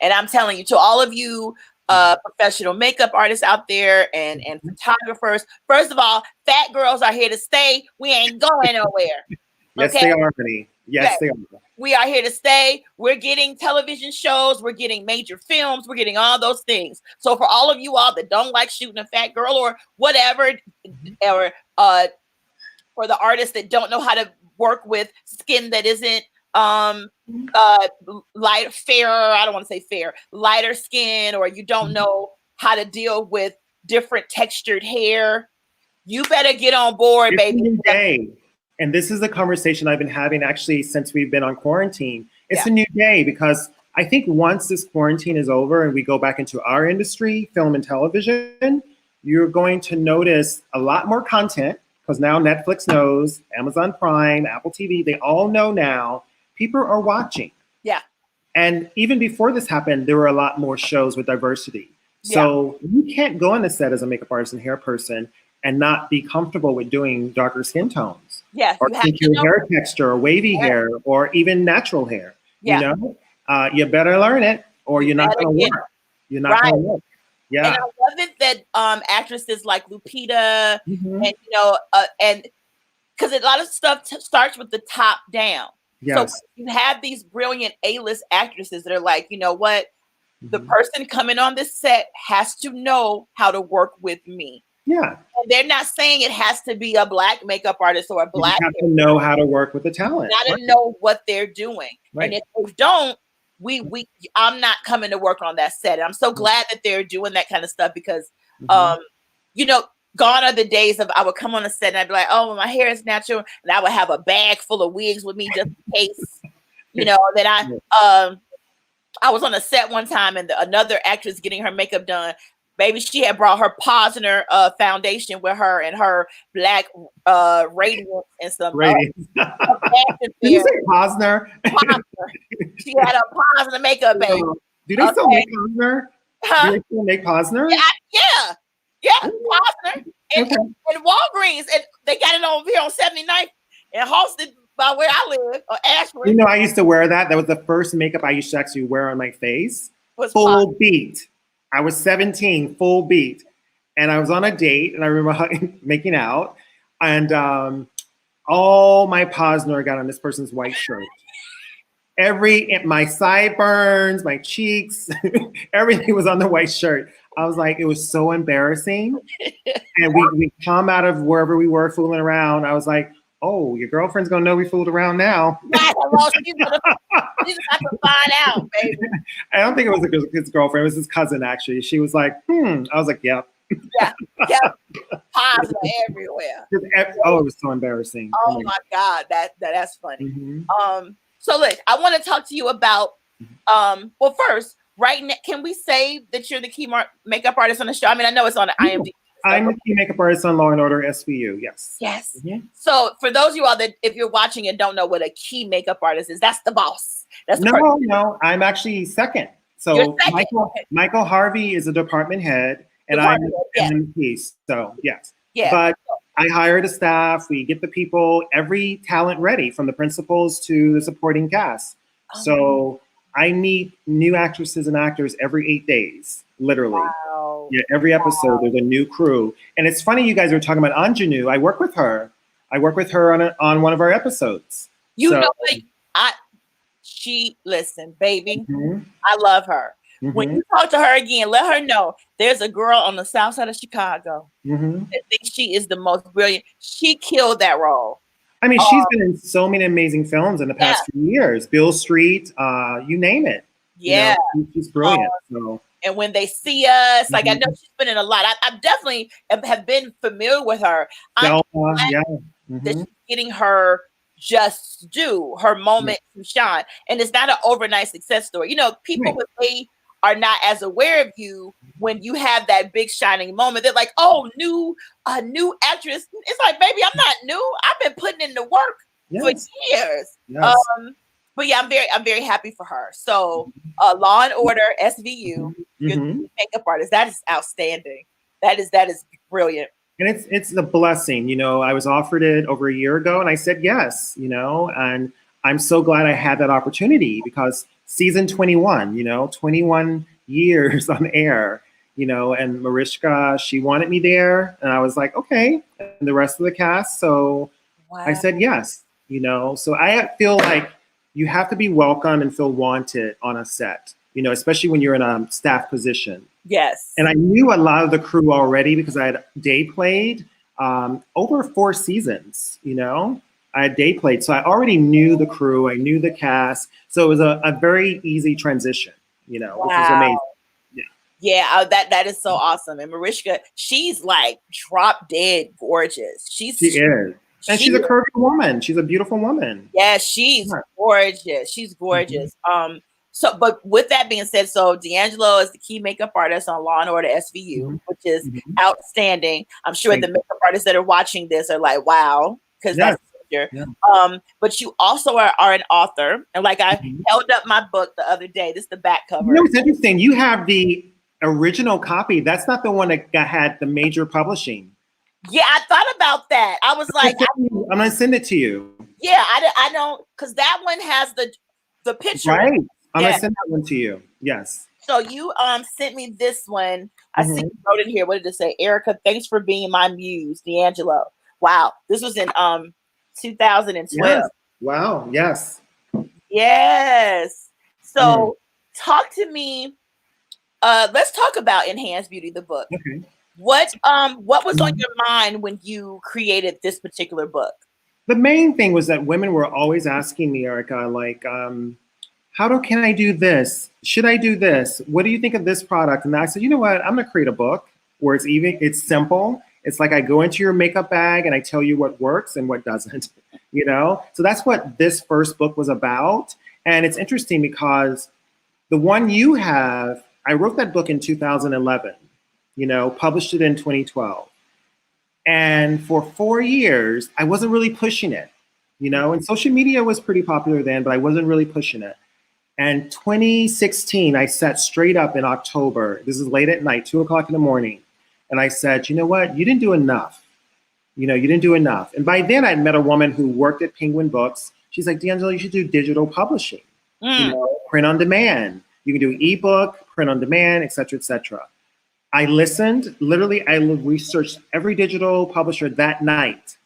And I'm telling you, to all of you professional makeup artists out there and photographers, first of all, fat girls are here to stay. We ain't going nowhere. Yes, they are, honey. Yes, they are. We are here to stay. We're getting television shows. We're getting major films. We're getting all those things. So for all of you all that don't like shooting a fat girl or whatever, or for the artists that don't know how to work with skin that isn't light, fairer, I don't want to say fair, lighter skin, or you don't know how to deal with different textured hair, you better get on board, baby. And this is the conversation I've been having actually since we've been on quarantine. It's a new day because I think once this quarantine is over and we go back into our industry, film and television, you're going to notice a lot more content because now Netflix knows, Amazon Prime, Apple TV, they all know now. People are watching. Yeah. And even before this happened, there were a lot more shows with diversity. So you can't go on the set as a makeup artist and hair person and not be comfortable with doing darker skin tones. Yeah. Or your hair texture or wavy hair or even natural hair. You know, you better learn it or you're not going to work. You're not going to work. Yeah. And I love it that actresses like Lupita and, you know, and because a lot of stuff starts with the top down. Yes. So you have these brilliant A-list actresses that are like, you know what? The person coming on this set has to know how to work with me. Yeah. And they're not saying it has to be a Black makeup artist or a Black. You have to know how to work with the talent. You gotta know what they're doing. Right. And if we don't, I'm not coming to work on that set. And I'm so glad that they're doing that kind of stuff because, you know, gone are the days of I would come on a set and I'd be like, "Oh, my hair is natural," and I would have a bag full of wigs with me just in case, you know. That I was on a set one time and another actress getting her makeup done, Baby, she had brought her Posner foundation with her and her black radiance and some Did you say Posner? Posner. She had a Posner makeup, baby. Do they still make Posner? Huh? Do they still make Posner? Yeah, Posner and Walgreens, and they got it over here on 79th and hosted by where I live, or Ashford. You know, I used to wear that. That was the first makeup I used to actually wear on my face. Full Posner. beat. I was 17, full beat. And I was on a date, and I remember making out, and all my Posner got on this person's white shirt. My sideburns, my cheeks, everything was on the white shirt. I was like, it was so embarrassing. And we come out of wherever we were fooling around. I was like, oh, your girlfriend's gonna know we fooled around now. Right, well, she's about to find out, baby. I don't think it was his girlfriend. It was his cousin, actually. She was like, I was like, yep. Yeah, Posner everywhere. Oh, it was so embarrassing. Oh my God, that's funny. Mm-hmm. So look, I want to talk to you about, well, first, right now, can we say that you're the key makeup artist on the show? I mean, I know it's on the IMDb. I'm the key makeup artist on Law Order SVU, yes. Yes. Mm-hmm. So for those of you all that, if you're watching and don't know what a key makeup artist is, that's the boss. That's the person. No, I'm actually second. So You're second. Michael Harvey is a department head, and I'm the piece. So yes. Yeah. But I hire the staff. We get the people, every talent ready, from the principals to the supporting cast. So I meet new actresses and actors every 8 days, literally. Wow. Yeah, every episode there's a new crew. And it's funny you guys were talking about Anjanou. I work with her. On one of our episodes. You know what? Listen, baby, I love her. When you talk to her again, let her know there's a girl on the south side of Chicago that thinks she is the most brilliant. She killed that role. I mean, she's been in so many amazing films in the past few years. Bill Street, you name it. Yeah. You know, she's brilliant. And when they see us, like I know she's been in a lot. I definitely have been familiar with her. I'm glad that she's getting her just due, her moment to shine. And it's not an overnight success story. You know, people when they are not as aware of you, when you have that big shining moment, they're like, oh, new actress. It's like, baby, I'm not new. I've been putting in the work for years. Yes. But yeah, I'm very happy for her. So Law and Order SVU, you're the makeup artist. That is outstanding. That is brilliant. And it's a blessing. You know, I was offered it over a year ago and I said yes, you know, and I'm so glad I had that opportunity because season 21, you know, 21 years on air, you know, and Mariska, she wanted me there and I was like, okay, and the rest of the cast. So I said yes, you know, so I feel like you have to be welcome and feel wanted on a set, you know, especially when you're in a staff position. Yes. And I knew a lot of the crew already because I had day played over 4 seasons, you know, I had day played. So I already knew the crew, I knew the cast. So it was a very easy transition, you know, which was amazing. Yeah, that is so awesome. And Mariska, she's like drop dead gorgeous. She is. And she's a curvy woman. She's a beautiful woman. Yeah, she's gorgeous. She's gorgeous. So, but with that being said, so D'Angelo is the key makeup artist on Law and Order SVU, which is outstanding. I'm sure the makeup artists that are watching this are like, wow, because that's but you also are an author. And like I held up my book the other day. This is the back cover. You know, it's interesting. You have the original copy. That's not the one that had the major publishing. Yeah, I thought about that. I was like, I'm gonna send it to you. Yeah, I don't, because that one has the picture. Right. I'm gonna send that one to you. Yes. So you sent me this one. I see you wrote in here. What did it say? Erica, thanks for being my muse, D'Angelo. Wow, this was in 2012. Yes. Wow. Yes. Yes. So talk to me. Let's talk about Enhanced Beauty, the book. Okay. What was on your mind when you created this particular book? The main thing was that women were always asking me, Erica, like, can I do this? Should I do this? What do you think of this product? And I said, you know what? I'm gonna create a book where it's simple. It's like I go into your makeup bag and I tell you what works and what doesn't, you know? So that's what this first book was about. And it's interesting because the one you have, I wrote that book in 2011. published it in 2012. And for 4 years, I wasn't really pushing it, and social media was pretty popular then, but I wasn't really pushing it. And 2016, I sat straight up in October. This is late at night, 2 o'clock in the morning. And I said, you know what? You didn't do enough. You didn't do enough. And by then I'd met a woman who worked at Penguin Books. She's like, D'Angelo, you should do digital publishing, print on demand. You can do ebook, print on demand, et cetera, et cetera. I listened, literally, I researched every digital publisher that night.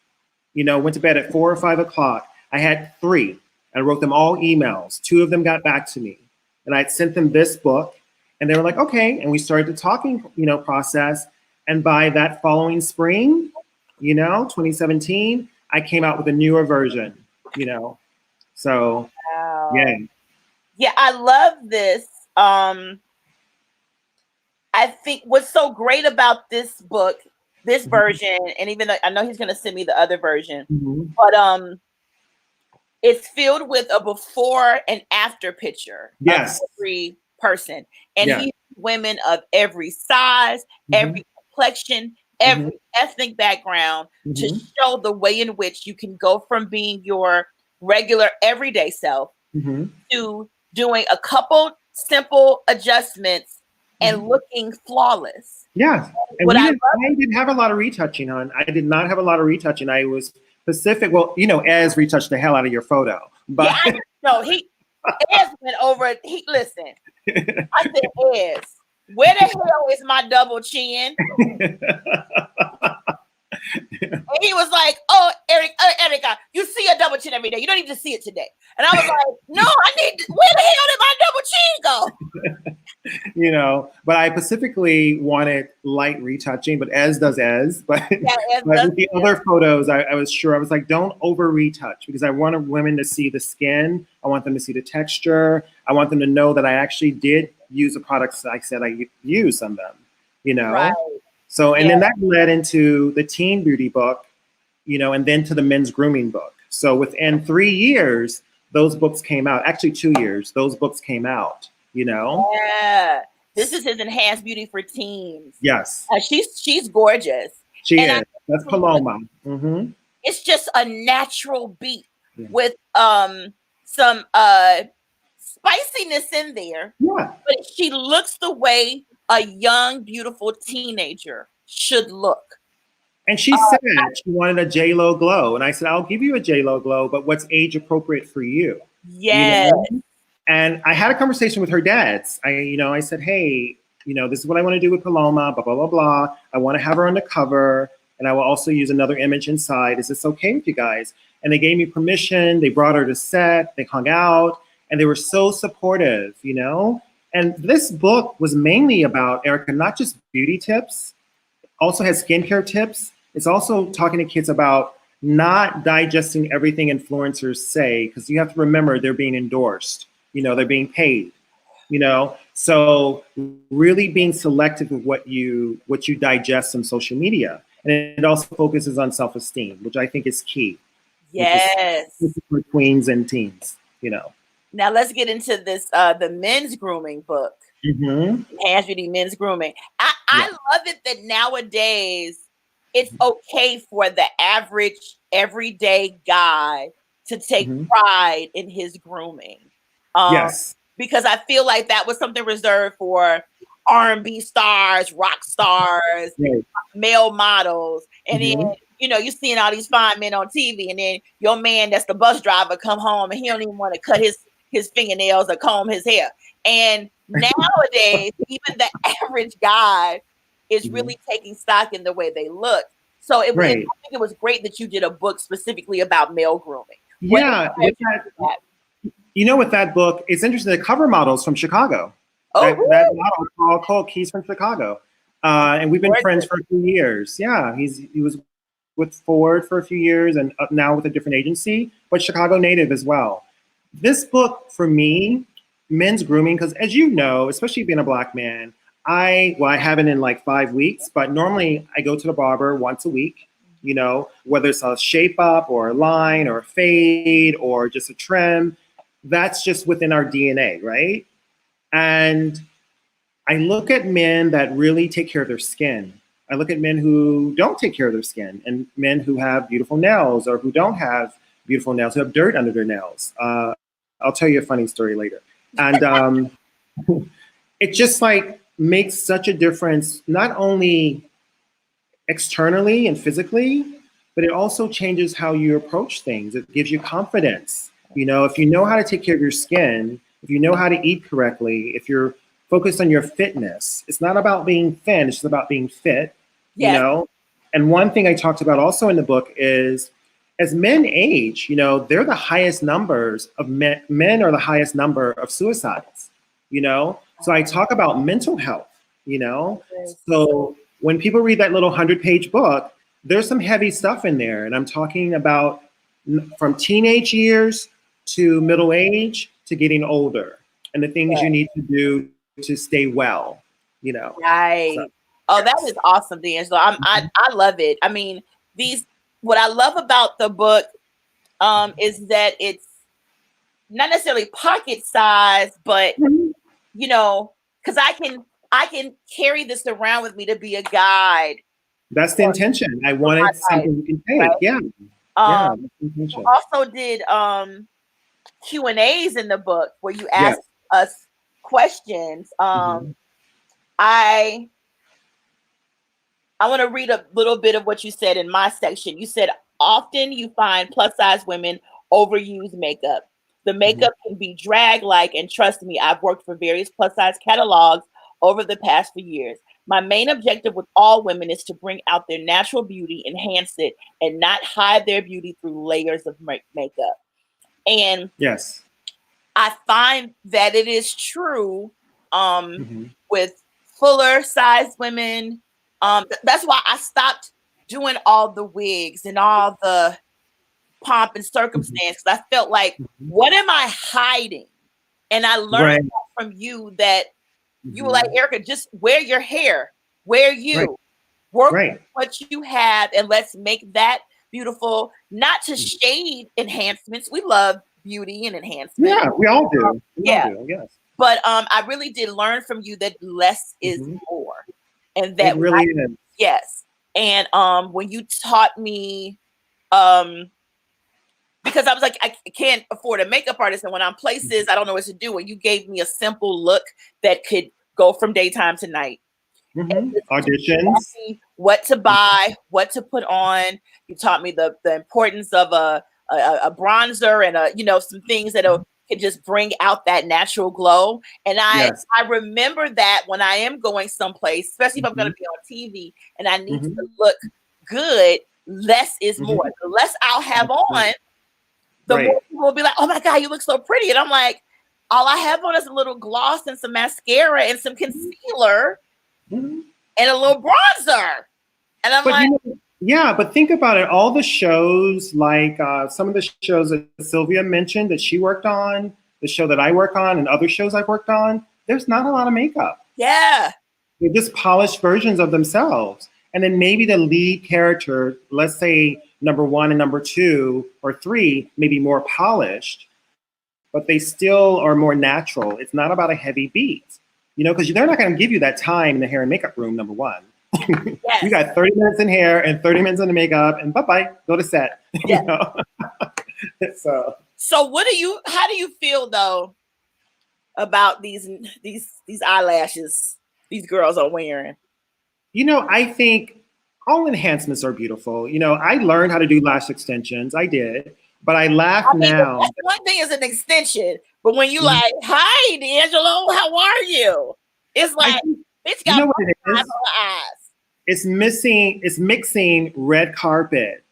Went to bed at 4 or 5 o'clock. I had 3. I wrote them all emails. 2 of them got back to me. And I'd sent them this book. And they were like, okay. And we started the talking, process. And by that following spring, 2017, I came out with a newer version, So, wow. Yeah. Yeah, I love this. I think what's so great about this book, this version, and even though I know he's going to send me the other version, but it's filled with a before and after picture of every person. And he women of every size, every complexion, every ethnic background to show the way in which you can go from being your regular everyday self to doing a couple simple adjustments and looking flawless. Yeah. And I didn't have a lot of retouching on. I did not have a lot of retouching. I was specific. Well, Ez retouched the hell out of your photo. But yeah, Ez went over it. Listen, I said, Ez, where the hell is my double chin? And he was like, oh, Erica, you see a double chin every day. You don't need to see it today. And I was like, no, where the hell did my double chin go? But I specifically wanted light retouching, but Ez does Ez. But, but with the other photos, I was sure. I was like, don't over retouch, because I want women to see the skin. I want them to see the texture. I want them to know that I actually did use the products I said I used on them, Right. So, and then that led into the teen beauty book, and then to the men's grooming book. So within 3 years, those books came out. Actually, 2 years, those books came out, Yeah. This is his Enhanced Beauty for Teens. Yes. She's gorgeous. She is. That's Paloma. It's just a natural beat with some spiciness in there. Yeah. But she looks the way a young, beautiful teenager should look. And she said she wanted a J-Lo glow. And I said, I'll give you a J-Lo glow, but what's age appropriate for you? Yes. And I had a conversation with her dads. I said, hey, this is what I want to do with Paloma, blah, blah, blah, blah. I want to have her on the cover, and I will also use another image inside. Is this okay with you guys? And they gave me permission. They brought her to set. They hung out, and they were so supportive, And this book was mainly about, Erica, not just beauty tips, also has skincare tips. It's also talking to kids about not digesting everything influencers say, because you have to remember they're being endorsed. They're being paid, so really being selective with what you digest on social media. And it also focuses on self-esteem, which I think is key. Yes. For tweens and teens, Now let's get into this, the men's grooming book. Enhanced Beauty Men's Grooming. I love it that nowadays it's okay for the average everyday guy to take pride in his grooming. Yes. Because I feel like that was something reserved for R&B stars, rock stars, male models. And then, you're seeing all these fine men on TV, and then your man that's the bus driver come home and he don't even want to cut his fingernails or comb his hair. And nowadays, even the average guy is really taking stock in the way they look. So I think it was great that you did a book specifically about male grooming. Yeah. With that book, it's interesting. The cover model's from Chicago. That model called Keys from Chicago. And we've been friends for a few years. Yeah, he was with Ford for a few years and now with a different agency, but Chicago native as well. This book, for me, men's grooming, because as you know, especially being a Black man, I haven't in like 5 weeks, but normally I go to the barber once a week, whether it's a shape up or a line or a fade or just a trim. That's just within our DNA, right? And I look at men that really take care of their skin. I look at men who don't take care of their skin, and men who have beautiful nails or who don't have beautiful nails, who have dirt under their nails. I'll tell you a funny story later. And it just like makes such a difference, not only externally and physically, but it also changes how you approach things. It gives you confidence. You know, if you know how to take care of your skin, if you know how to eat correctly, if you're focused on your fitness, it's not about being thin, it's just about being fit, you know? And one thing I talked about also in the book is, as men age, you know, they're the highest numbers of men are the highest number of suicides, you know? So I talk about mental health, you know? So when people read that little 100-page book, there's some heavy stuff in there. And I'm talking about from teenage years to middle age to getting older, and the things you need to do to stay well, you know? Right. So, oh, that is awesome, D'Angelo. I love it. I mean, what I love about the book is that it's not necessarily pocket size, but you know, because I can carry this around with me to be a guide. That's the intention. I wanted something you can take. Right? Yeah. Yeah. You also did Q&As in the book where you asked us questions. I want to read a little bit of what you said in my section. You said, often you find plus size women overuse makeup. The makeup can be drag-like, and trust me, I've worked for various plus size catalogs over the past few years. My main objective with all women is to bring out their natural beauty, enhance it, and not hide their beauty through layers of makeup. And yes, I find that it is true with fuller sized women. That's why I stopped doing all the wigs and all the pomp and circumstance. I felt like, what am I hiding? And I learned from you that you were like, Erica, just wear your hair, wear you, work with what you have, and let's make that beautiful. Not to shade enhancements. We love beauty and enhancement. Yeah, we all do. All do, yes. But I really did learn from you that less is more, and that it really is. Yes. And when you taught me, because I was like, I can't afford a makeup artist, and when I'm places, I don't know what to do. And you gave me a simple look that could go from daytime to night. Auditions. What to buy, what to put on. You taught me the importance of a bronzer and some things that can just bring out that natural glow. And I remember that when I am going someplace, especially if I'm going to be on TV and I need to look good, less is more. The less I'll have on, the more people will be like, oh my God, you look so pretty. And I'm like, all I have on is a little gloss and some mascara and some concealer and a little bronzer. And I'm but think about it. All the shows, like some of the shows that Sylvia mentioned that she worked on, the show that I work on, and other shows I've worked on, there's not a lot of makeup. Yeah. They're just polished versions of themselves. And then maybe the lead character, let's say number 1 and number 2 or 3, may be more polished, but they still are more natural. It's not about a heavy beat, because they're not going to give you that time in the hair and makeup room, number 1. Yes. You got 30 minutes in hair and 30 minutes in the makeup, and bye-bye, go to set. So how do you feel though about these eyelashes these girls are wearing? I think all enhancements are beautiful. I learned how to do lash extensions. I did, but I laugh now. That's one thing is an extension, but when you like, hi, D'Angelo, how are you? It's like, it's got eyes. It's mixing red carpet,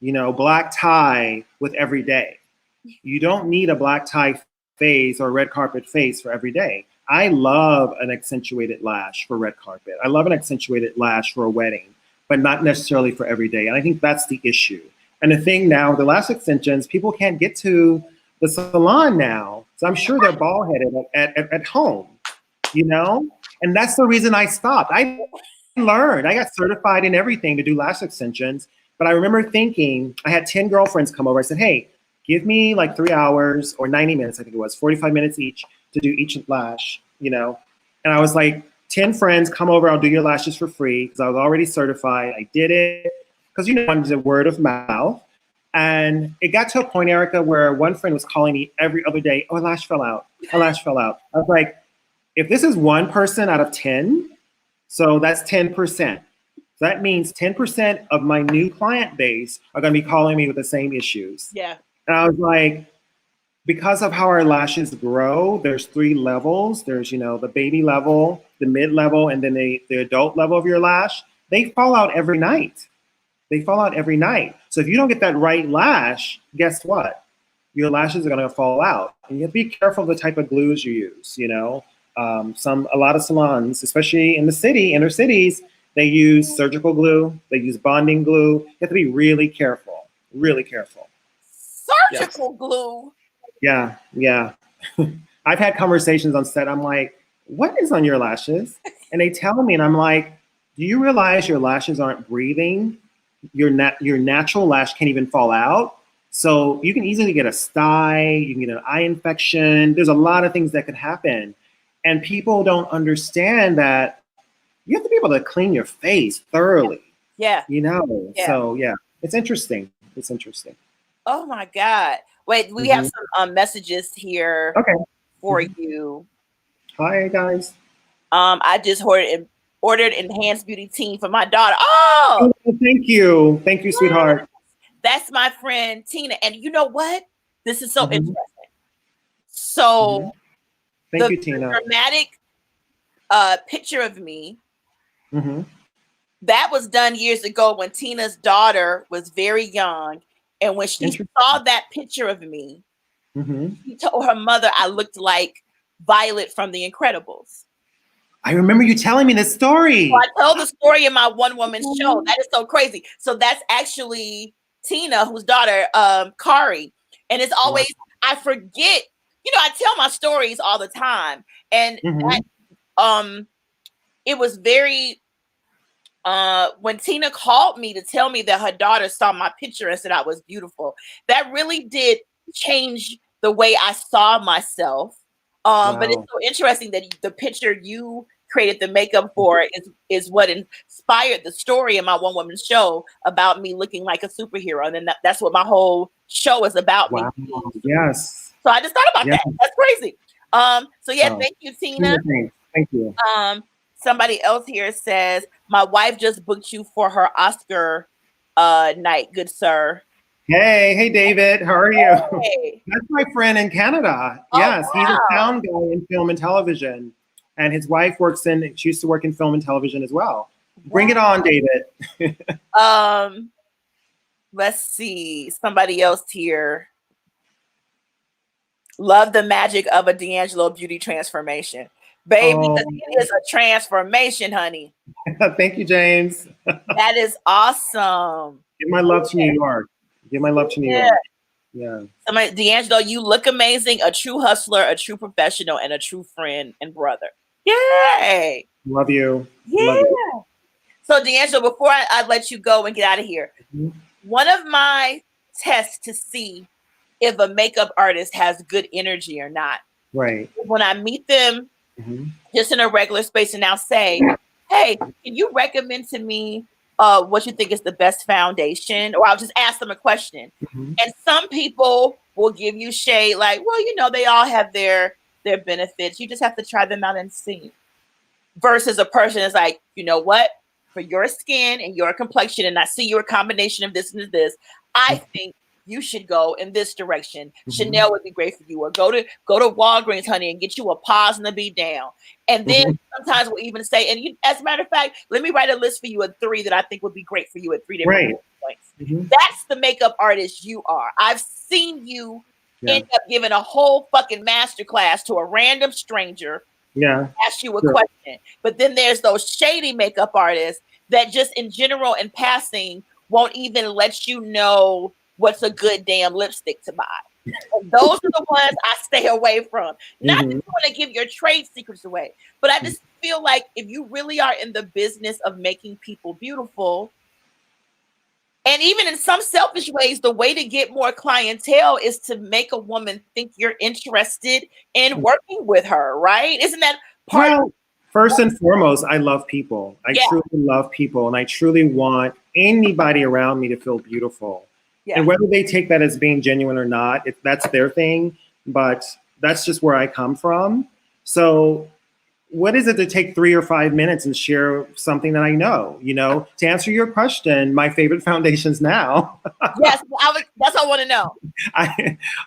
black tie with every day. You don't need a black tie face or red carpet face for every day. I love an accentuated lash for red carpet. I love an accentuated lash for a wedding, but not necessarily for every day. And I think that's the issue. And the thing now, the lash extensions, people can't get to the salon now. So I'm sure they're bald-headed at home, And that's the reason I stopped. I learned. I got certified in everything to do lash extensions. But I remember thinking, I had 10 girlfriends come over. I said, hey, give me like 3 hours or 90 minutes, I think it was, 45 minutes each to do each lash, And I was like, 10 friends, come over, I'll do your lashes for free, because I was already certified. I did it, because it's a word of mouth. And it got to a point, Erica, where one friend was calling me every other day, oh, a lash fell out, a lash fell out. I was like, if this is one person out of 10, so that's 10%. So that means 10% of my new client base are going to be calling me with the same issues. Yeah. And I was like, because of how our lashes grow, there's 3 levels. There's, the baby level, the mid level, and then the adult level of your lash. They fall out every night. They fall out every night. So if you don't get that right lash, guess what? Your lashes are going to fall out. And you have to be careful of the type of glues you use. A lot of salons, especially in the inner cities, they use surgical glue. They use bonding glue. You have to be really careful. Really careful. Surgical glue. Yeah. I've had conversations on set. I'm like, what is on your lashes? And they tell me, and I'm like, do you realize your lashes aren't breathing? Your natural lash can't even fall out. So you can easily get a sty, you can get an eye infection. There's a lot of things that could happen. And people don't understand that you have to be able to clean your face thoroughly. Yeah. Yeah. So yeah, it's interesting. It's interesting. Oh my God. Wait, we have some messages here for you. Hi guys. I just ordered enhanced beauty teen for my daughter. Oh, thank you, sweetheart. That's my friend Tina, and you know what? This is so interesting. So, thank you, Tina. Dramatic picture of me. That was done years ago when Tina's daughter was very young. And when she saw that picture of me, she told her mother I looked like Violet from The Incredibles. I remember you telling me this story. So I told the story in my one-woman show. That is so crazy. So that's actually Tina, whose daughter, Kari. And it's always, I forget, I tell my stories all the time. And it was very... when Tina called me to tell me that her daughter saw my picture and said I was beautiful, that really did change the way I saw myself. But it's so interesting that the picture you created the makeup for is what inspired the story in my one-woman show about me looking like a superhero. And then that's what my whole show is about. Wow. Yes. So I just thought about that. That's crazy. So yeah, thank you, Tina. Thank you. Somebody else here says, my wife just booked you for her Oscar night, good sir. Hey, David. How are you? Hey. That's my friend in Canada. Yes, he's a sound guy in film and television. And his wife she used to work in film and television as well. Bring it on, David. Let's see. Somebody else here. Love the magic of a D'Angelo beauty transformation. Baby, it is a transformation, honey. Thank you, James. That is awesome. Give my love to New York. Give my love to New York. Yeah. D'Angelo, you look amazing. A true hustler, a true professional, and a true friend and brother. Yay. Love you. Yeah. Love you. So, D'Angelo, before I let you go and get out of here, one of my tests to see if a makeup artist has good energy or not. Right. When I meet them just in a regular space and I'll say, hey, can you recommend to me what you think is the best foundation? Or I'll just ask them a question. And some people will give you shade like, well, they all have their benefits. You just have to try them out and see. Versus a person is like, you know what? For your skin and your complexion, and I see you're a combination of this and this, I think you should go in this direction. Chanel would be great for you. Or go to Walgreens, honey, and get you a pause and a beat down. And then sometimes we'll even say, and as a matter of fact, let me write a list for you of 3 that I think would be great for you at 3 different points. That's the makeup artist you are. I've seen you end up giving a whole fucking masterclass to a random stranger. Ask you a question. But then there's those shady makeup artists that just in general in passing won't even let you know what's a good damn lipstick to buy. And those are the ones I stay away from. Not that you want to give your trade secrets away, but I just feel like if you really are in the business of making people beautiful, and even in some selfish ways, the way to get more clientele is to make a woman think you're interested in working with her, right? Isn't that part of First and foremost, I love people. I truly love people, and I truly want anybody around me to feel beautiful. Yeah. And whether they take that as being genuine or not, that's their thing, but that's just where I come from. So what is it to take 3 or 5 minutes and share something that I know? You know, to answer your question, my favorite foundations now. Yes, that's what I want to know.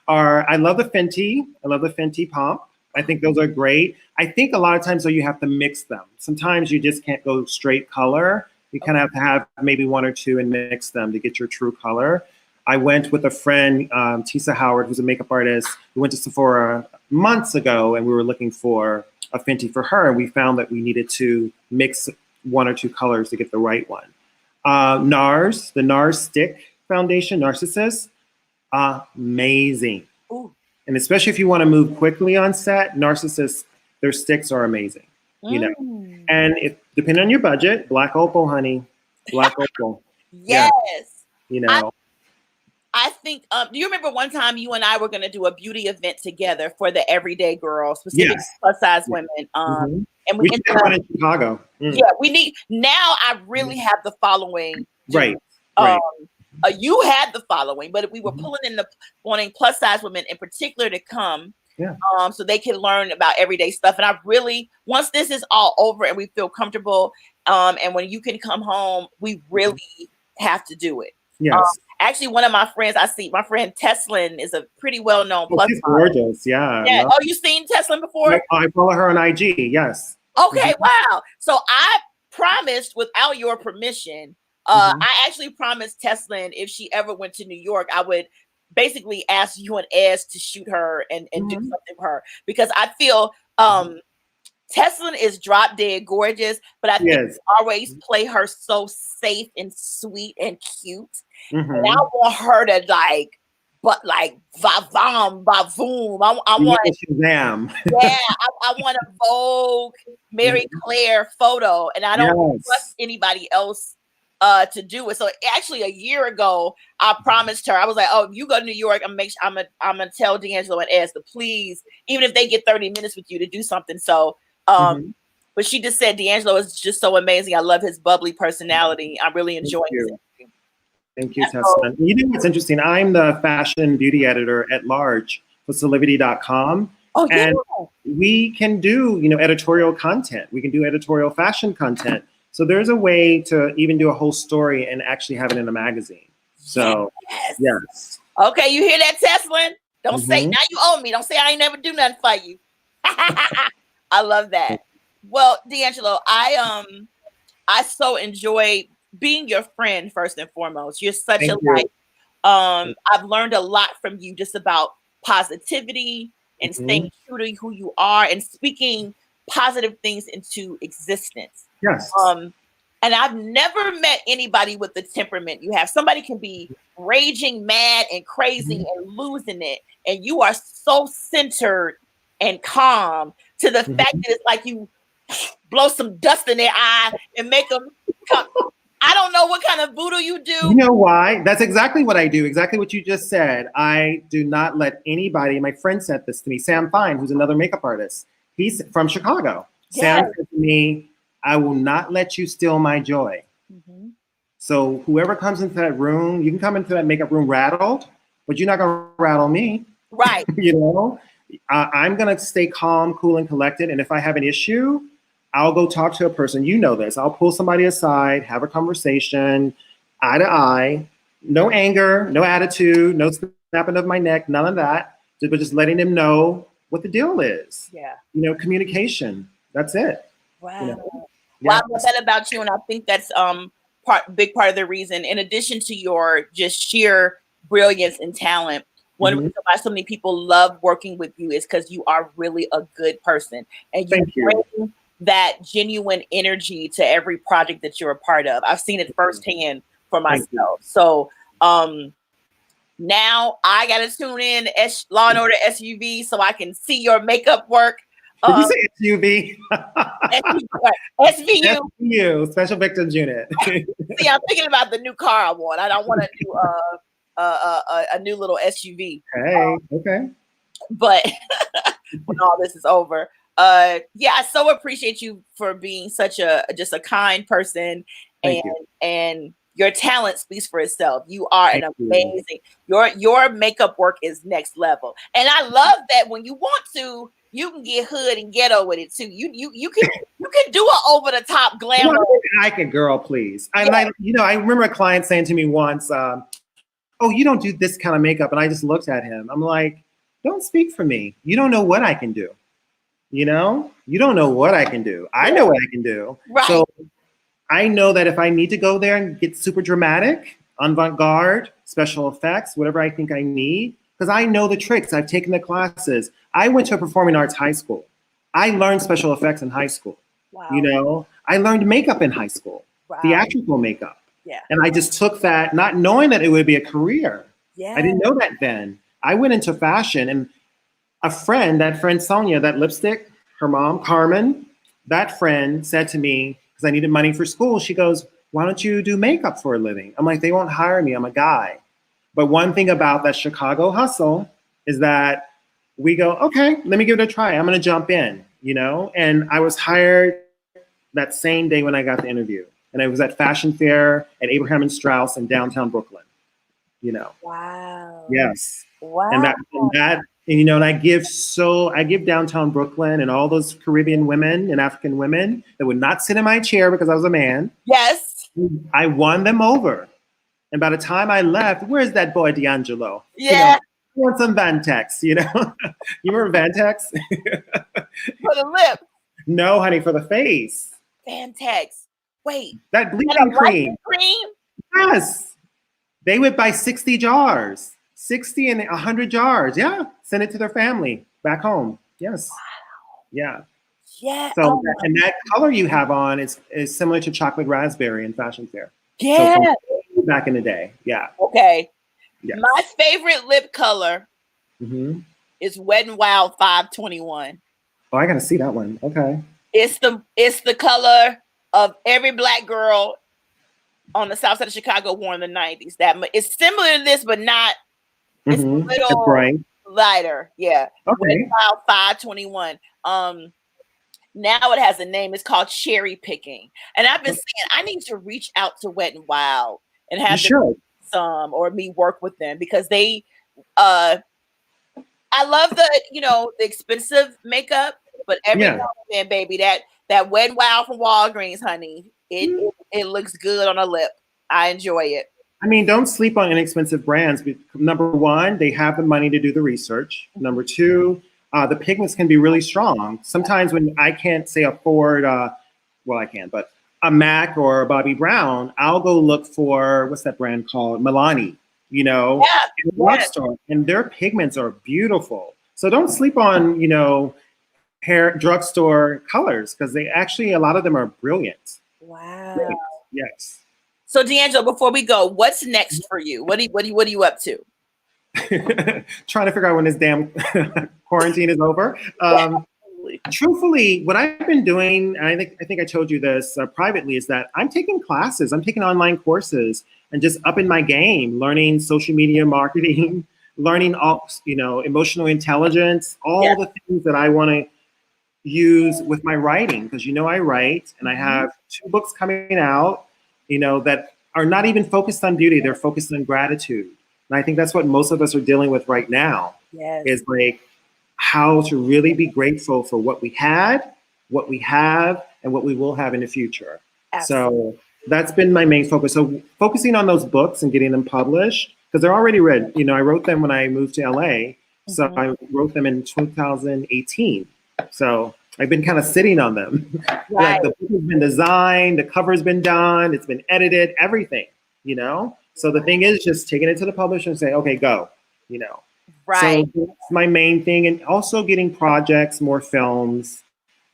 I love the Fenty. I love the Fenty Pump. I think those are great. I think a lot of times though you have to mix them. Sometimes you just can't go straight color. You kind of have to have maybe 1 or 2 and mix them to get your true color. I went with a friend, Tisa Howard, who's a makeup artist. We went to Sephora months ago and we were looking for a Fenty for her. And we found that we needed to mix 1 or 2 colors to get the right one. NARS, the NARS Stick Foundation, Narcissus, amazing. Ooh. And especially if you want to move quickly on set, Narcissus, their sticks are amazing, you know. And if depending on your budget, Black Opal, honey, Black Opal. Yes. Yeah. You know. I think, do you remember one time you and I were going to do a beauty event together for the everyday girls, specifically plus size women? And we did one in Chicago. Yeah, we need, now I really have the following. Right. You had the following, but we were pulling in wanting plus size women in particular to come, so they can learn about everyday stuff. And I really, once this is all over and we feel comfortable, and when you can come home, we really have to do it. Yes. Actually, one of my friends, my friend Teslin is a pretty well-known plus size. Gorgeous, yeah. Oh, you seen Teslin before? I follow her on IG. Yes. Okay, wow. So I promised, without your permission. I actually promised Teslin if she ever went to New York, I would basically ask you and Ez to shoot her and do something for her, because I feel Teslin is drop dead gorgeous, but I think we always play her so safe and sweet and cute. And I want her to va-vom, va-voom. I want Shazam. I want a Vogue Mary Claire photo, and I don't trust anybody else to do it. So actually a year ago, I promised her, I was like, oh, if you go to New York, I'm gonna tell D'Angelo and Ez to please, even if they get 30 minutes with you, to do something. So but she just said D'Angelo is just so amazing. I love his bubbly personality. I'm really enjoying it. Thank you, Tessa. You know what's interesting? I'm the fashion beauty editor at large for Solivity.com. Oh, yeah. And we can do, you know, editorial content. We can do editorial fashion content. So there's a way to even do a whole story and actually have it in a magazine. So, yes. Okay, you hear that, Teslin? Don't say, now you owe me. Don't say I ain't never do nothing for you. I love that. Well, D'Angelo, I so enjoy being your friend first and foremost. You're such a light. I've learned a lot from you just about positivity and staying true to who you are and speaking positive things into existence. Yes. And I've never met anybody with the temperament you have. Somebody can be raging mad and crazy and losing it, and you are so centered and calm to the fact that it's like you blow some dust in their eye and make them come. I don't know what kind of voodoo you do. You know why? That's exactly what I do. Exactly what you just said. I do not let anybody, my friend said this to me, Sam Fine, who's another makeup artist. He's from Chicago. Sam said to me, I will not let you steal my joy. So whoever comes into that room, you can come into that makeup room rattled, but you're not going to rattle me. Right. You know, I'm going to stay calm, cool, and collected. And if I have an issue, I'll go talk to a person. You know this. I'll pull somebody aside, have a conversation, eye to eye. No anger, no attitude, no snapping of my neck, none of that. But just letting them know what the deal is. Yeah. You know, communication. That's it. Wow. You know? Well, I love that about you, and I think that's big part of the reason. In addition to your just sheer brilliance and talent, one reason why so many people love working with you is because you are really a good person, and you bring that genuine energy to every project that you're a part of. I've seen it firsthand for myself. So now I got to tune in Law Order SVU so I can see your makeup work. Did you say SUV? SVU. SVU, Special Victims Unit. See, I'm thinking about the new car I want. I don't want to do a new little SUV. Hey, okay. But when all this is over. Yeah, I so appreciate you for being such just a kind person, Thank and your talent speaks for itself. You are Thank an you. amazing. Your makeup work is next level, and I love that when you want to, you can get hood and ghetto with it too. You can do an over the top glamour. I can, girl, please. I remember a client saying to me once, "Oh, you don't do this kind of makeup," and I just looked at him. I'm like, "Don't speak for me. You don't know what I can do. You don't know what I can do. I know what I can do." Right. So I know that if I need to go there and get super dramatic, avant-garde, special effects, whatever I think I need, because I know the tricks. I've taken the classes. I went to a performing arts high school. I learned special effects in high school. Wow. I learned makeup in high school, theatrical makeup. Yeah. And I just took that, not knowing that it would be a career. Yeah. I didn't know that then. I went into fashion, and that friend Sonia, that lipstick, her mom, Carmen, that friend said to me, because I needed money for school, she goes, "Why don't you do makeup for a living?" I'm like, "They won't hire me. I'm a guy." But one thing about that Chicago hustle is that we go, "Okay, let me give it a try. I'm going to jump in," And I was hired that same day when I got the interview. And I was at Fashion Fair at Abraham and Straus in downtown Brooklyn. Wow. Yes. Wow. And I give downtown Brooklyn and all those Caribbean women and African women that would not sit in my chair because I was a man. Yes. I won them over. And by the time I left, where's that boy D'Angelo? Yeah. I want some Vantex, You remember Vantex? For the lip. No, honey, for the face. Vantex. Wait. That bleaching cream. Yes. They would buy 60 jars. 60 and 100 jars. Yeah. Send it to their family back home. Yes. Wow. Yeah. Yeah. So that color you have on is similar to chocolate raspberry in Fashion Fair. Yeah. So back in the day. Yeah. Okay. Yes. My favorite lip color is Wet n Wild 521. Oh, I gotta see that one. Okay. It's the color of every black girl on the south side of Chicago wore in the 90s. That it's similar to this, but not. It's a little bright. Lighter. Yeah. Okay. Wet n Wild 521. Now it has a name. It's called Cherry Picking. And I've been saying I need to reach out to Wet n Wild and have some or me work with them because they I love the expensive makeup, but every now and then, baby, that Wet n Wild from Walgreens, honey, it looks good on a lip. I enjoy it. I mean, don't sleep on inexpensive brands. Number one, they have the money to do the research. Number two, the pigments can be really strong. Sometimes when I can't say afford, I can, but a MAC or a Bobbi Brown, I'll go look for, what's that brand called? Milani, in the drugstore. And their pigments are beautiful. So don't sleep on, hair drugstore colors because they actually, a lot of them are brilliant. Wow. Brilliant. Yes. So D'Angelo, before we go, what's next for you? What are you up to? Trying to figure out when this damn quarantine is over. Truthfully, what I've been doing, and I think I told you this privately, is that I'm taking classes. I'm taking online courses and just upping my game, learning social media marketing, learning all, emotional intelligence, all the things that I want to use with my writing. Because I write, and I have 2 books coming out, that are not even focused on beauty. They're focused on gratitude. And I think that's what most of us are dealing with right now. Yes. Is like how to really be grateful for what we had, what we have, and what we will have in the future. Absolutely. So that's been my main focus. So focusing on those books and getting them published, because they're already read. I wrote them when I moved to LA. So I wrote them in 2018. So I've been kind of sitting on them. Right. Like the book has been designed, the cover's been done, it's been edited, everything, So the thing is just taking it to the publisher and say, okay, go, Right. So that's my main thing. And also getting projects, more films,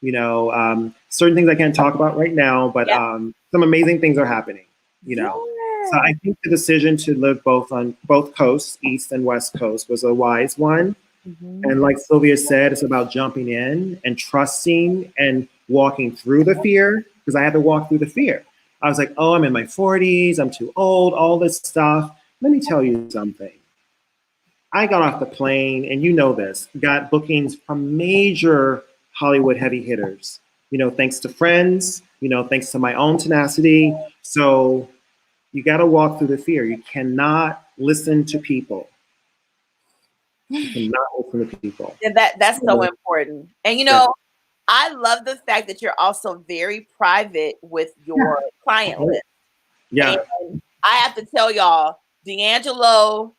certain things I can't talk about right now, but some amazing things are happening, So I think the decision to live on both coasts, East and West Coast, was a wise one. And like Sylvia said, it's about jumping in and trusting and walking through the fear, because I had to walk through the fear. I was like, oh, I'm in my 40s, I'm too old, all this stuff. Let me tell you something. I got off the plane, and this, got bookings from major Hollywood heavy hitters, thanks to friends, thanks to my own tenacity. So you got to walk through the fear. You cannot listen to people. You cannot listen to people. And that's so important. And I love the fact that you're also very private with your client list. Yeah. And I have to tell y'all, D'Angelo,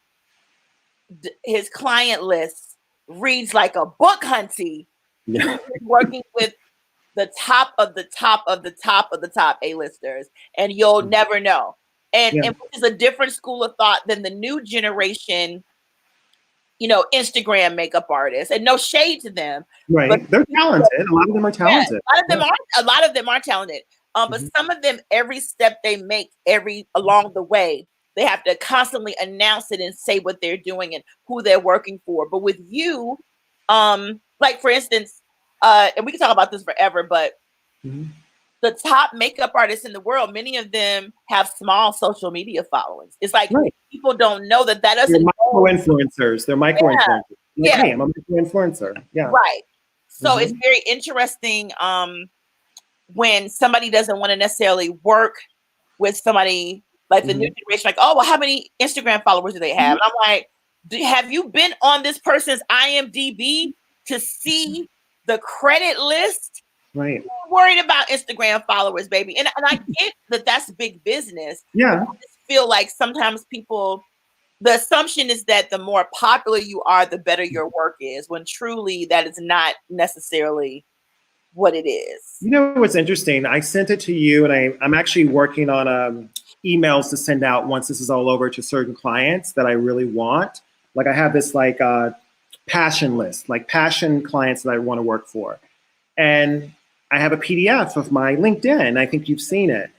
his client list reads like a book, hunty. Yeah. Working with the top of the top of the top of the top A-listers, and you'll never know. And which is a different school of thought than the new generation, Instagram makeup artists. And no shade to them. Right. But they're talented. A lot of them are talented. A lot of them are talented. But some of them, every step they make, along the way, they have to constantly announce it and say what they're doing and who they're working for. But with you, like for instance, and we can talk about this forever, but the top makeup artists in the world, many of them have small social media followings. It's like people don't know that doesn't. They're micro-influencers. They're micro-influencers. Yeah. Hey, I'm a micro-influencer. Yeah. Right. So it's very interesting when somebody doesn't want to necessarily work with somebody like the new generation, like, oh, well, how many Instagram followers do they have? And I'm like, have you been on this person's IMDb to see the credit list? Right. I'm worried about Instagram followers, baby. And I get that that's big business. Yeah. I just feel like sometimes the assumption is that the more popular you are, the better your work is, when truly that is not necessarily what it is. What's interesting? I sent it to you, and I'm actually working on emails to send out once this is all over to certain clients that I really want. Like I have this passion list, like passion clients that I want to work for. And I have a PDF of my LinkedIn. I think you've seen it.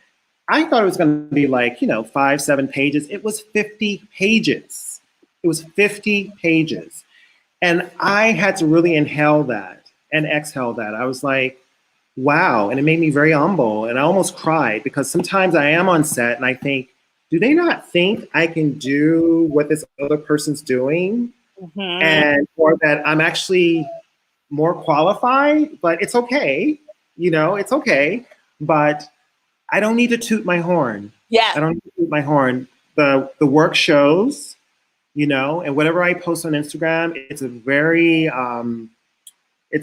I thought it was going to be 5-7 pages. It was 50 pages. It was 50 pages. And I had to really inhale that and exhale that. I was like, wow. And it made me very humble. And I almost cried because sometimes I am on set and I think, do they not think I can do what this other person's doing? And or that I'm actually more qualified, but it's okay. It's okay. But I don't need to toot my horn. Yeah. I don't need to toot my horn. The work shows, and whatever I post on Instagram, it's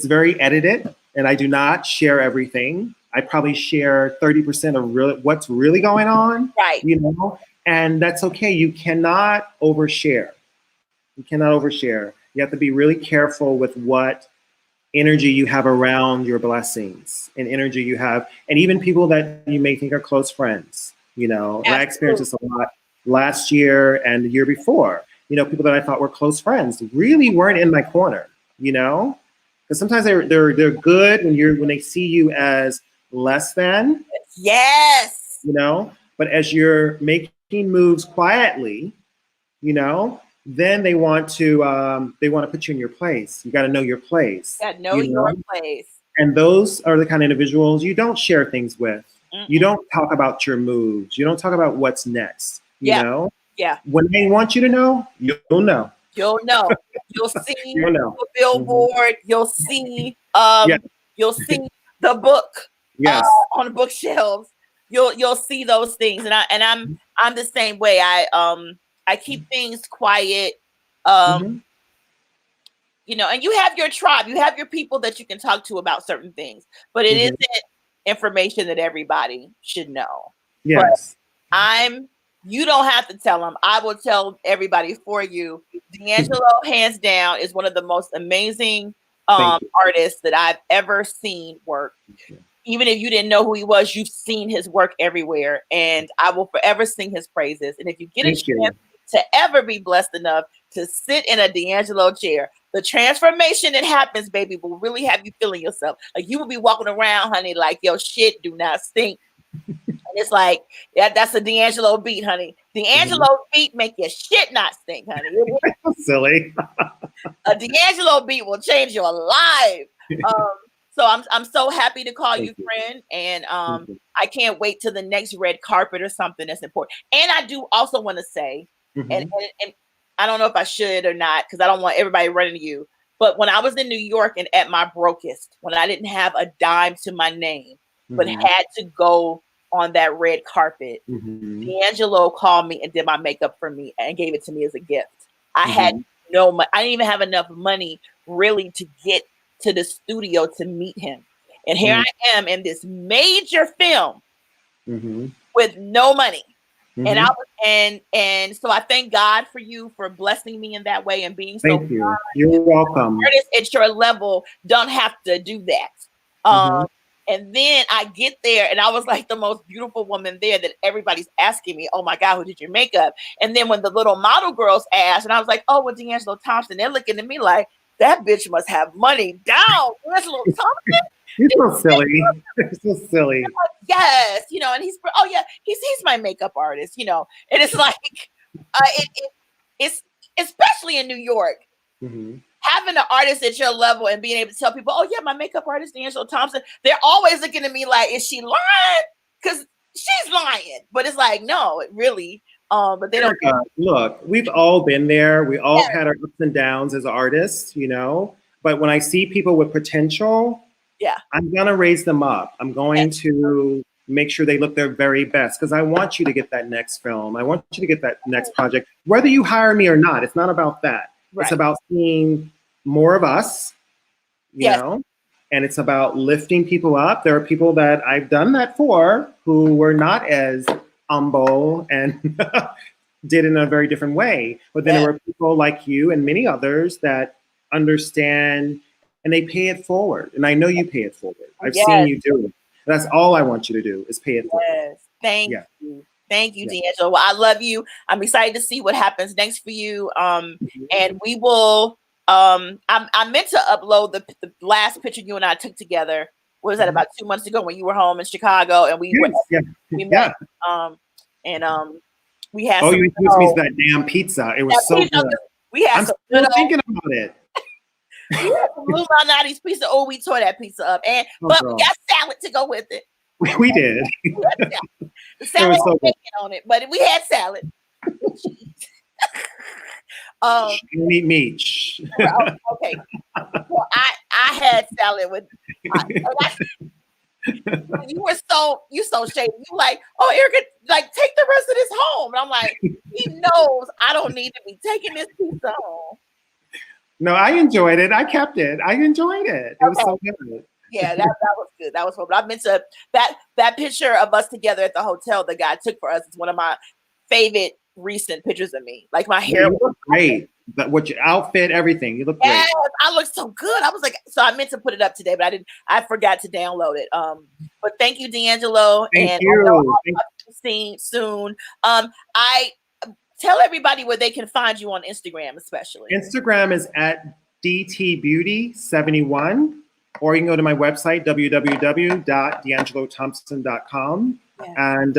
very edited, and I do not share everything. I probably share 30% of what's really going on. Right. And that's okay. You cannot overshare. You cannot overshare. You have to be really careful with what energy you have around your blessings and energy you have, and even people that you may think are close friends, And I experienced this a lot last year and the year before. People that I thought were close friends really weren't in my corner, because sometimes they're good when they see you as less than. Yes. But as you're making moves quietly, then they want to put you in your place. You got to know your place. You got to know your place. And those are the kind of individuals you don't share things with. You don't talk about your moves. You don't talk about what's next. You know? Yeah. When they want you to know, you'll know. You'll know. You'll see You'll know. the billboard. You'll see you'll see the book on the bookshelves. You'll see those things. And I'm the same way. I keep things quiet. And you have your tribe, you have your people that you can talk to about certain things, but it isn't information that everybody should know. Yes. But you don't have to tell them. I will tell everybody for you. D'Angelo, hands down, is one of the most amazing artists that I've ever seen work. Even if you didn't know who he was, you've seen his work everywhere, and I will forever sing his praises. And if you get a chance to ever be blessed enough to sit in a D'Angelo chair, the transformation that happens, baby, will really have you feeling yourself. Like you will be walking around, honey, like your shit do not stink. And it's like, that's a D'Angelo beat, honey. D'Angelo beat make your shit not stink, honey. Silly. A D'Angelo beat will change your life. So I'm so happy to call you friend, and I can't wait till the next red carpet or something that's important. And I do also want to say, and I don't know if I should or not, because I don't want everybody running to you. But when I was in New York and at my brokest, when I didn't have a dime to my name, but had to go on that red carpet, D'Angelo called me and did my makeup for me and gave it to me as a gift. I had no money. I didn't even have enough money really to get to the studio to meet him. And here I am in this major film with no money. And I was, and so I thank God for you for blessing me in that way and being so Thank you. You're welcome. Artists at your level don't have to do that. And then I get there and I was like the most beautiful woman there that everybody's asking me, oh my God, who did your makeup? And then when the little model girls asked, and I was like, oh, well, D'Angelo Thompson, they're looking at me like, that bitch must have money down. D'Angelo Thompson. You're so silly. You're so silly. Like, yes, you know, and he's my makeup artist, you know, and it's like it's especially in New York, having an artist at your level and being able to tell people, oh yeah, my makeup artist D'Angelo Thompson. They're always looking at me like, is she lying? Because she's lying, but it's like, no, it really. But they don't. Look, we've all been there. We all had our ups and downs as artists, you know. But when I see people with potential, I'm gonna raise them up. I'm going to make sure they look their very best because I want you to get that next film. I want you to get that next project, whether you hire me or not. It's not about that. Right. It's about seeing more of us, you know, and it's about lifting people up. There are people that I've done that for who were not as humble and did it in a very different way. But then there were people like you and many others that understand and they pay it forward. And I know you pay it forward. I've seen you do it. That's all I want you to do is pay it forward. Thank you. Thank you, D'Angelo. Well, I love you. I'm excited to see what happens next for you. And we will, I meant to upload the last picture you and I took together. What was that, about 2 months ago when you were home in Chicago and we met, we had you introduced me to that damn pizza. It was so good. We had I'm still thinking about it. We had some Lou Malnati's pizza. Oh, we tore that pizza up. But we got salad to go with it. We did. The salad was so bacon on it, but we had salad. You eat meat. Okay. Well, I had salad with. You so shady. You like, oh, Erica, like take the rest of this home. And I'm like, he knows I don't need to be taking this pizza home. No, I enjoyed it. I kept it. I enjoyed it. It was so good. Yeah, that was good. That was fun. But I meant to that picture of us together at the hotel the guy took for us is one of my favorite recent pictures of me. Like my hair was great. But what your outfit, everything. You look great. I look so good. I was like, so I meant to put it up today, but I forgot to download it. But thank you, D'Angelo. Thank you. See you soon. I tell everybody where they can find you on Instagram, especially. Instagram is at DTBeauty71, or you can go to my website, www.d'angelothompson.com. And,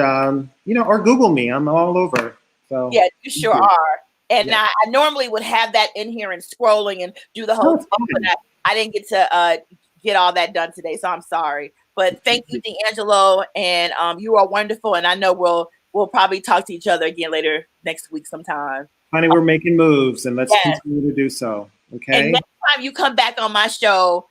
or Google me. I'm all over. So yeah, you sure are. And I normally would have that in here and scrolling and do the whole thing, but I didn't get to get all that done today, so I'm sorry. But thank you, D'Angelo, and you are wonderful. And I know we'll probably talk to each other again later next week sometime. Honey, we're making moves, and let's continue to do so. Okay. And next time you come back on my show,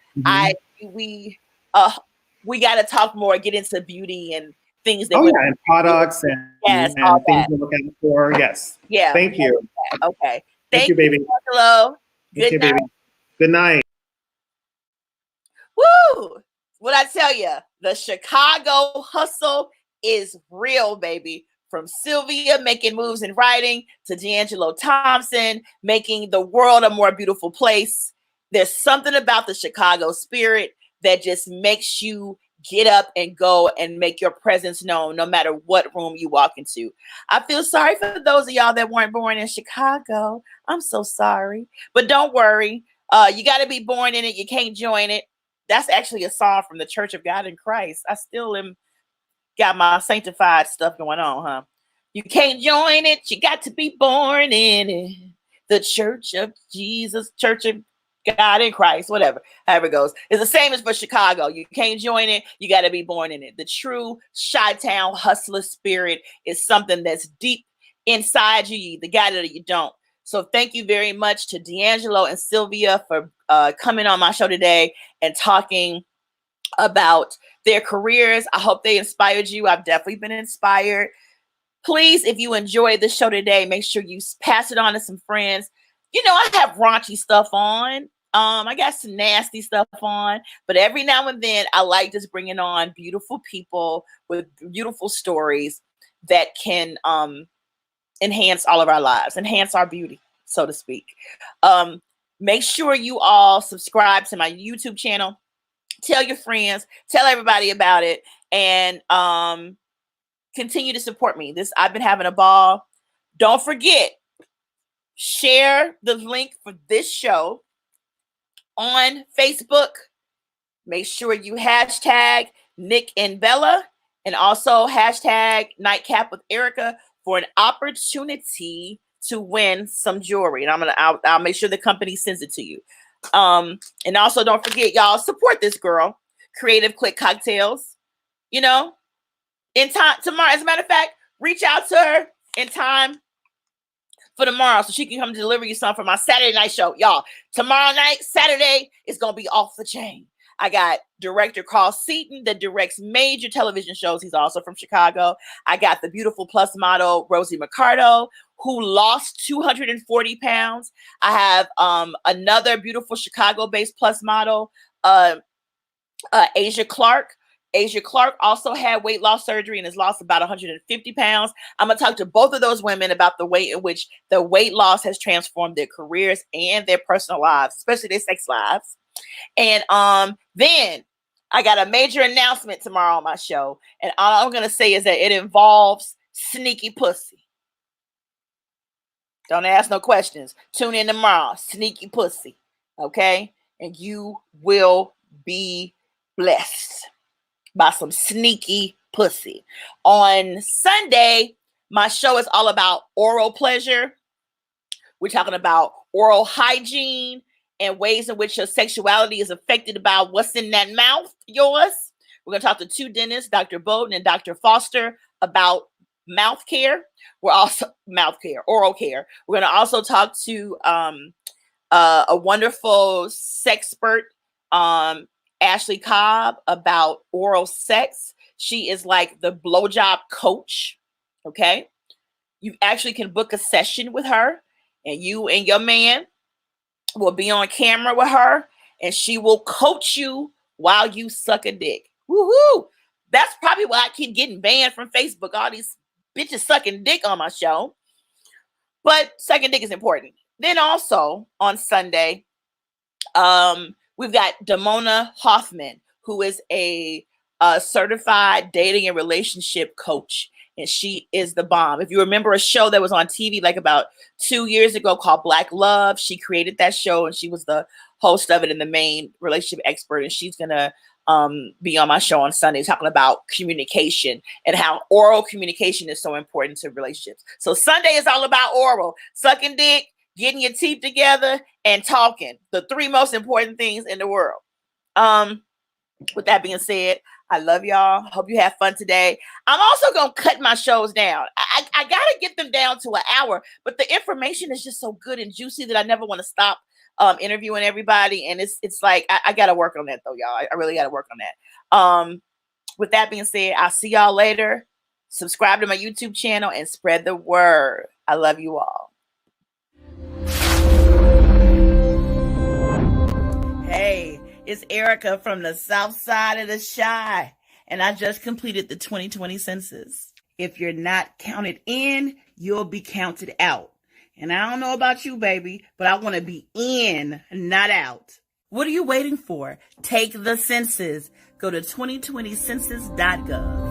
we got to talk more, get into beauty and things that and products and things to look out for. Yes. Yeah. Thank you. Okay. Thank you, baby. Hello. Good night. Baby. Good night. Woo! What I tell you, the Chicago hustle is real, baby. From Sylvia making moves in writing to D'Angelo Thompson making the world a more beautiful place. There's something about the Chicago spirit that just makes you get up and go and make your presence known no matter what room you walk into. I feel sorry for those of y'all that weren't born in Chicago. I'm so sorry. But don't worry. You got to be born in it. You can't join it. That's actually a song from the Church of God in Christ. I still got my sanctified stuff going on, huh? You can't join it. You got to be born in it. The Church of Jesus, Church of God in Christ, whatever, however it goes. It's the same as for Chicago. You can't join it. You got to be born in it. The true Chi-Town hustler spirit is something that's deep inside you. You either got it or you don't. So thank you very much to D'Angelo and Sylvia for coming on my show today and talking about their careers. I hope they inspired you. I've definitely been inspired. Please, if you enjoyed the show today, make sure you pass it on to some friends. You know, I have raunchy stuff on. I got some nasty stuff on, but every now and then I like just bringing on beautiful people with beautiful stories that can enhance all of our lives, enhance our beauty, so to speak. Make sure you all subscribe to my YouTube channel. Tell your friends, tell everybody about it, and continue to support me. I've been having a ball. Don't forget, share the link for this show on Facebook. Make sure you hashtag Nick and Bella, and also hashtag Nightcap with Erica for an opportunity to win some jewelry. And I'll make sure the company sends it to you. And also don't forget, y'all, support this girl, Creative Click Cocktails. You know, in time tomorrow. As a matter of fact, reach out to her in time for tomorrow so she can come deliver you some for my Saturday night show. Y'all, tomorrow night, Saturday, is going to be off the chain. I got director Carl Seaton that directs major television shows. He's also from Chicago. I got the beautiful plus model, Rosie Mercado, who lost 240 pounds. I have another beautiful Chicago-based plus model, Asia Clark. Asia Clark also had weight loss surgery and has lost about 150 pounds. I'm going to talk to both of those women about the way in which the weight loss has transformed their careers and their personal lives, especially their sex lives. And then I got a major announcement tomorrow on my show. And all I'm going to say is that it involves sneaky pussy. Don't ask no questions. Tune in tomorrow. Sneaky pussy. Okay? And you will be blessed by some sneaky pussy. On Sunday, my show is all about oral pleasure. We're talking about oral hygiene and ways in which your sexuality is affected by what's in that mouth, yours. We're going to talk to two dentists, Dr. Bowden and Dr. Foster, about mouth care. Oral care. We're going to also talk to a wonderful sexpert, Ashley Cobb, about oral sex. She is like the blowjob coach. Okay. You actually can book a session with her, and you and your man will be on camera with her, and she will coach you while you suck a dick. Woohoo! That's probably why I keep getting banned from Facebook. All these bitches sucking dick on my show. But sucking dick is important. Then also on Sunday, we've got Damona Hoffman, who is a certified dating and relationship coach. And she is the bomb. If you remember a show that was on TV like about 2 years ago called Black Love, she created that show and she was the host of it and the main relationship expert. And she's going to be on my show on Sunday talking about communication and how oral communication is so important to relationships. So Sunday is all about oral, sucking dick, getting your teeth together, and talking. The three most important things in the world. With that being said, I love y'all. Hope you have fun today. I'm also going to cut my shows down. I got to get them down to an hour, but the information is just so good and juicy that I never want to stop interviewing everybody. And it's like, I got to work on that though, y'all. I really got to work on that. With that being said, I'll see y'all later. Subscribe to my YouTube channel and spread the word. I love you all. Hey, it's Erica from the South Side of the Chi, and I just completed the 2020 census. If you're not counted in, you'll be counted out. And I don't know about you, baby, but I want to be in, not out. What are you waiting for? Take the census. Go to 2020census.gov.